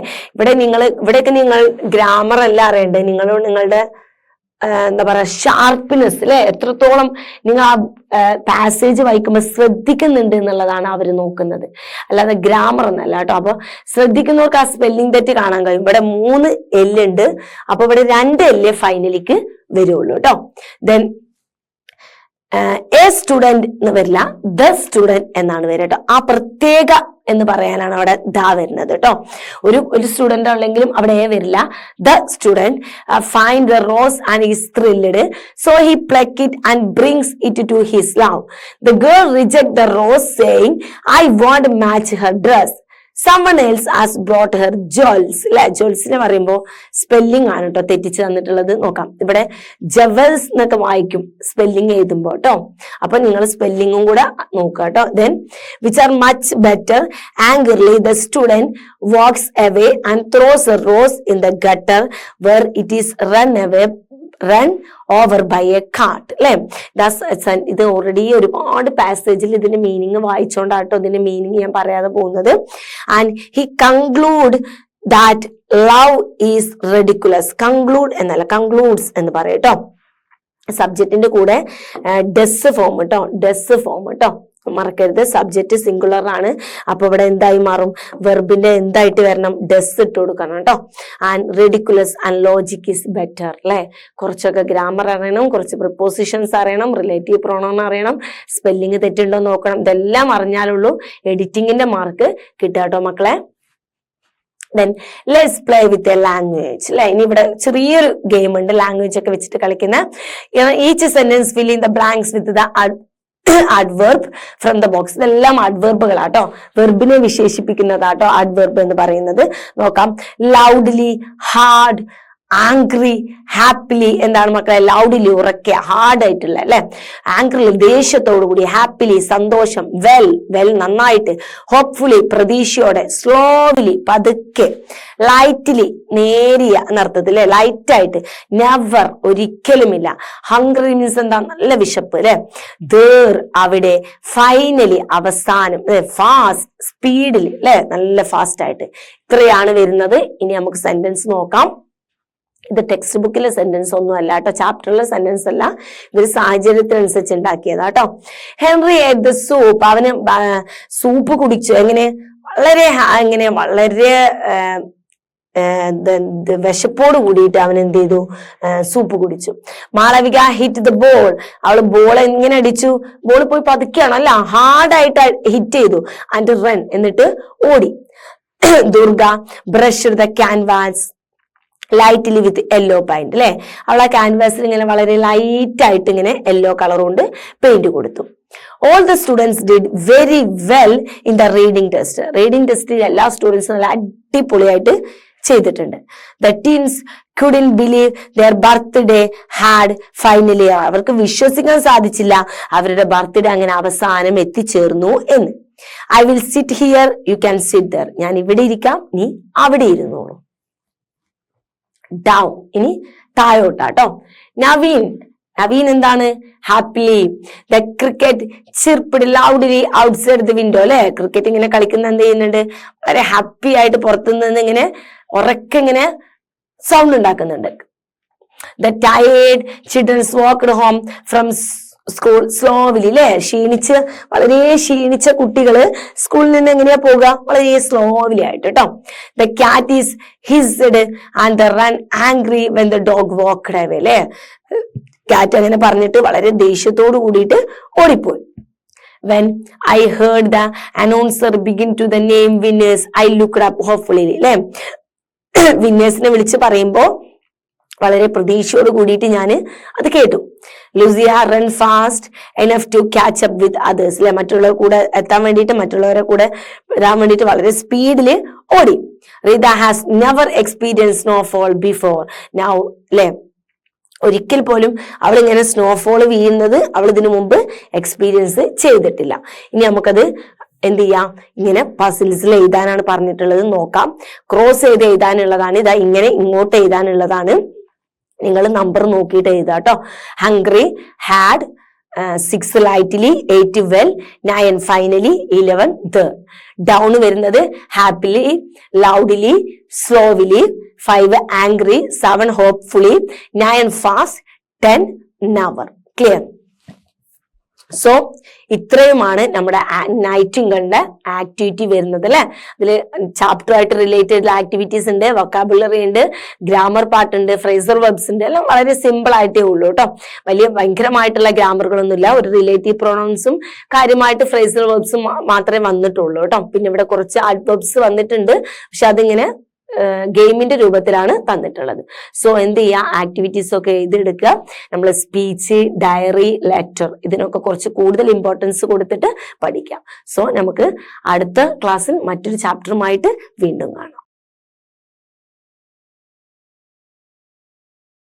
ഇവിടെയൊക്കെ നിങ്ങൾ grammar അല്ല അറിയണ്ടേ, നിങ്ങളുടെ എന്താ പറയാ sharpness അല്ലെ, എത്രത്തോളം നിങ്ങൾ ആ പാസേജ് വായിക്കുമ്പോൾ ശ്രദ്ധിക്കുന്നുണ്ട് എന്നുള്ളതാണ് അവർ നോക്കുന്നത്, അല്ലാതെ ഗ്രാമർ ഒന്നല്ല കേട്ടോ. അപ്പൊ ശ്രദ്ധിക്കുന്നവർക്ക് ആ സ്പെല്ലിംഗ് തെറ്റ് കാണാൻ കഴിയും. ഇവിടെ 3 L ഉണ്ട്, അപ്പൊ ഇവിടെ 2 L ഫൈനലിക്ക് വരുള്ളൂ കേട്ടോ. ദെൻ എ സ്റ്റുഡന്റ് എന്ന് വരില്ല, ദ സ്റ്റുഡന്റ് എന്നാണ് വരിക കേട്ടോ. ആ പ്രത്യേക എന്ന് പറയാനാണ് അവിടെ ദ വരുന്നത് കേട്ടോ. ഒരു സ്റ്റുഡന്റ് ഉണ്ടെങ്കിലും അവിടെ എ വരില്ല. The student find the rose and is thrilled, so he pluck it and brings it to his love. The girl reject the rose saying I won't match her dress. someone else has brought her jewels. അല്ലെ, ജുവൽസിനെ പറയുമ്പോ spelling ആണ് കേട്ടോ തെറ്റിച്ച് തന്നിട്ടുള്ളത്. നോക്കാം, ഇവിടെ ജവൽസ് എന്നൊക്കെ വായിക്കും സ്പെല്ലിംഗ് എഴുതുമ്പോ കേട്ടോ. അപ്പൊ നിങ്ങൾ സ്പെല്ലിംഗും കൂടെ നോക്കുക കേട്ടോ. Then which are much better. Angrily the student walks away and throws a rose in the gutter where it is run over by a cart. അല്ലെ, ഇത് ഓൾറെഡി ഒരുപാട് പാസേജിൽ ഇതിന്റെ മീനിങ് വായിച്ചോണ്ടാട്ടോ ഇതിന്റെ മീനിങ് ഞാൻ പറയാതെ പോകുന്നത്. And he conclude that love is ridiculous. Conclude എന്നല്ല, concludes എന്ന് പറയട്ടോ. സബ്ജക്റ്റിന്റെ കൂടെ ഡെസ് ഫോം കേട്ടോ, ഡെസ് ഫോം കേട്ടോ, മറക്കരുത്. സബ്ജക്റ്റ് സിംഗുലർ ആണ്, അപ്പൊ ഇവിടെ എന്തായി മാറും? വെർബിന്റെ എന്തായിട്ട് വരണം? ഡെസ് ഇട്ട് കൊടുക്കണം കേട്ടോ. And ridiculous and logic is better. അല്ലെ, കുറച്ചൊക്കെ ഗ്രാമർ അറിയണം, കുറച്ച് പ്രിപ്പോസിഷൻസ് അറിയണം, റിലേറ്റീവ് പ്രൊണൗൺ അറിയണം, സ്പെല്ലിംഗ് തെറ്റുണ്ടോ നോക്കണം. ഇതെല്ലാം അറിഞ്ഞാലുള്ളൂ എഡിറ്റിംഗിന്റെ മാർക്ക് കിട്ടുക കേട്ടോ മക്കളെ. Then let's play with a language. അല്ലെ, ഇനി ഇവിടെ ചെറിയൊരു ഗെയിം ഉണ്ട്, ലാംഗ്വേജ് ഒക്കെ വെച്ചിട്ട് കളിക്കുന്ന. Each sentence fill in the blanks with the adverb from the box. ഇതെല്ലാം അഡ്വർബുകളാട്ടോ, വെർബിനെ വിശേഷിപ്പിക്കുന്നതാട്ടോ അഡ്വർബ് എന്ന് പറയുന്നത്. നോക്കാം. Loudly, hard, angry, happily. എന്താണ് മക്കളെ? ലൗഡ്ലി ഉറക്കെ, ഹാർഡ് ആയിട്ടുള്ള അല്ലെ, ആംഗ്രി ദേഷ്യത്തോടു കൂടി, ഹാപ്പിലി സന്തോഷം, വെൽ നന്നായിട്ട്, ഹോപ്പ്ഫുള്ളി പ്രതീക്ഷയോടെ, സ്ലോവിലി പതുക്കെ, ലൈറ്റ്ലി നേരിയ എന്നർത്ഥത്തിൽ അല്ലെ, ലൈറ്റ് ആയിട്ട്, നെവർ ഒരിക്കലുമില്ല, ഹംഗ്രി മീൻസ് എന്താ? നല്ല വിശപ്പ് അല്ലെ, ദേർ അവിടെ, ഫൈനലി അവസാനം, ഫാസ്റ്റ് സ്പീഡില് അല്ലെ, നല്ല ഫാസ്റ്റ് ആയിട്ട്. ഇത്രയാണ് വരുന്നത്. ഇനി നമുക്ക് സെന്റൻസ് നോക്കാം. ഇത് ടെക്സ്റ്റ് ബുക്കിലെ സെന്റൻസ് ഒന്നും അല്ല കേട്ടോ, ചാപ്റ്ററിലെ സെന്റൻസ് അല്ല, ഇവര് സാഹചര്യത്തിനനുസരിച്ച് ഉണ്ടാക്കിയതാ കേട്ടോ. ഹെൻറി ഏറ്റ് ദ സൂപ്പ്. അവന് സൂപ്പ് കുടിച്ചു. എങ്ങനെ? വളരെ വിശപ്പോട് കൂടിയിട്ട് അവൻ എന്ത് ചെയ്തു? സൂപ്പ് കുടിച്ചു. Malavika hit the ball. അവള് ബോൾ എങ്ങനെ അടിച്ചു? ബോൾ പോയി പതുക്കെയാണ് അല്ല, ഹാർഡായിട്ട് ഹിറ്റ് ചെയ്തു. ആൻഡ് റൺ, എന്നിട്ട് ഓടി. Durga brush the canvas lightly with yellow paint. അല്ലെ, അവൾ ആ ക്യാൻവാസിൽ ഇങ്ങനെ വളരെ ലൈറ്റ് ആയിട്ട് ഇങ്ങനെ യെല്ലോ കളർ കൊണ്ട് പെയിന്റ് കൊടുത്തു. All the students did very well in the reading test. Reading ടെസ്റ്റിൽ എല്ലാ സ്റ്റുഡൻസും നല്ല അടിപൊളിയായിട്ട് ചെയ്തിട്ടുണ്ട്. The teens couldn't believe their birthday had finally. അവർക്ക് വിശ്വസിക്കാൻ സാധിച്ചില്ല അവരുടെ ബർത്ത്ഡേ അങ്ങനെ അവസാനം എത്തിച്ചേർന്നു എന്ന്. I will sit here, you can sit there. ഞാൻ ഇവിടെ ഇരിക്കാം, നീ അവിടെ ഇരുന്നോളൂ. ഡൗൺ, ഇനി താഴോട്ടാട്ടോ. നവീൻ എന്താണ്? Happily. The cricket chirped loudly outside the window. അല്ലെ, ക്രിക്കറ്റ് ഇങ്ങനെ കളിക്കുന്ന എന്ത് ചെയ്യുന്നുണ്ട്? വളരെ ഹാപ്പി ആയിട്ട് പുറത്തുനിന്ന് ഇങ്ങനെ ഉറക്കെ ഇങ്ങനെ സൗണ്ട് ഉണ്ടാക്കുന്നുണ്ട്. The tired childrens walked home from slowly അല്ലെ, വളരെ ക്ഷീണിച്ച കുട്ടികള് സ്കൂളിൽ നിന്ന് എങ്ങനെയാ പോവുക, വളരെ സ്ലോവിലി ആയിട്ട് കേട്ടോ. The cat is hissed and the run angry when the dog walked away അല്ലെ. ക്യാറ്റ് അങ്ങനെ പറഞ്ഞിട്ട് വളരെ ദേഷ്യത്തോട് കൂടിയിട്ട് ഓടിപ്പോയി. When I heard the announcer begin to the name winners, I looked up hopefully അല്ലെ. വിന്നേഴ്സിനെ വിളിച്ച് പറയുമ്പോ വളരെ പ്രതീക്ഷയോട് കൂടിയിട്ട് ഞാൻ അത് കേട്ടു. Lucia run fast enough to catch up with others അല്ലെ, മറ്റുള്ളവർ കൂടെ എത്താൻ വേണ്ടിയിട്ട്, മറ്റുള്ളവരെ കൂടെ വരാൻ വേണ്ടിയിട്ട് വളരെ സ്പീഡില് ഓടി. Reetha has never experience snowfall before now അല്ലെ, ഒരിക്കൽ പോലും അവൾ ഇങ്ങനെ സ്നോഫോൾ വീഴുന്നത് അവൾ ഇതിനു മുമ്പ് എക്സ്പീരിയൻസ് ചെയ്തിട്ടില്ല. ഇനി നമുക്കത് എന്ത് ചെയ്യാം, ഇങ്ങനെ പസിൽസിൽ എഴുതാനാണ് പറഞ്ഞിട്ടുള്ളത്. നോക്കാം, ക്രോസ് ചെയ്ത് എഴുതാനുള്ളതാണ്. ഇതാ ഇങ്ങനെ ഇങ്ങോട്ട് എഴുതാനുള്ളതാണ്. നിങ്ങൾ നമ്പർ നോക്കിയിട്ട് എഴുതാ കേട്ടോ. Hungry, had, 6 lightly, 8 well, 9 finally, 11 the. Down വരുന്നത് happily, loudly, slowly, 5 angry, 7 hopefully, 9 fast, 10 never. Clear? So ഇത്രയുമാണ് നമ്മുടെ നൈറ്റിംഗിളിന്റെ ആക്ടിവിറ്റി വരുന്നത് അല്ലെ. അതിൽ ചാപ്റ്റർ ആയിട്ട് റിലേറ്റഡ് ആക്ടിവിറ്റീസ് ഉണ്ട്, വൊക്കാബുലറി ഉണ്ട്, ഗ്രാമർ പാർട്ട് ഉണ്ട്, ഫ്രേസർ വെർബ്സ് ഉണ്ട്. എല്ലാം വളരെ സിമ്പിൾ ആയിട്ടേ ഉള്ളൂ കേട്ടോ. ഭയങ്കരമായിട്ടുള്ള ഗ്രാമറുകളൊന്നുമില്ല. ഒരു റിലേറ്റീവ് പ്രൊണൗൺസും കാര്യമായിട്ട് ഫ്രേസർ വെർബ്സും മാത്രമേ വന്നിട്ടുള്ളൂ കേട്ടോ. പിന്നെ ഇവിടെ കുറച്ച് ആഡ്വർബ്സ് വന്നിട്ടുണ്ട്, പക്ഷെ അതിങ്ങനെ ഗെയിമിന്റെ രൂപത്തിലാണ് തന്നിട്ടുള്ളത്. സോ എന്ത് ചെയ്യുക, ആക്ടിവിറ്റീസ് ഒക്കെ എഴുതിയെടുക്കുക. നമ്മൾ സ്പീച്ച്, ഡയറി, ലെറ്റർ ഇതിനൊക്കെ കുറച്ച് കൂടുതൽ ഇമ്പോർട്ടൻസ് കൊടുത്തിട്ട് പഠിക്കാം. സോ നമുക്ക് അടുത്ത ക്ലാസ്സിൽ മറ്റൊരു ചാപ്റ്ററുമായിട്ട് വീണ്ടും കാണാം.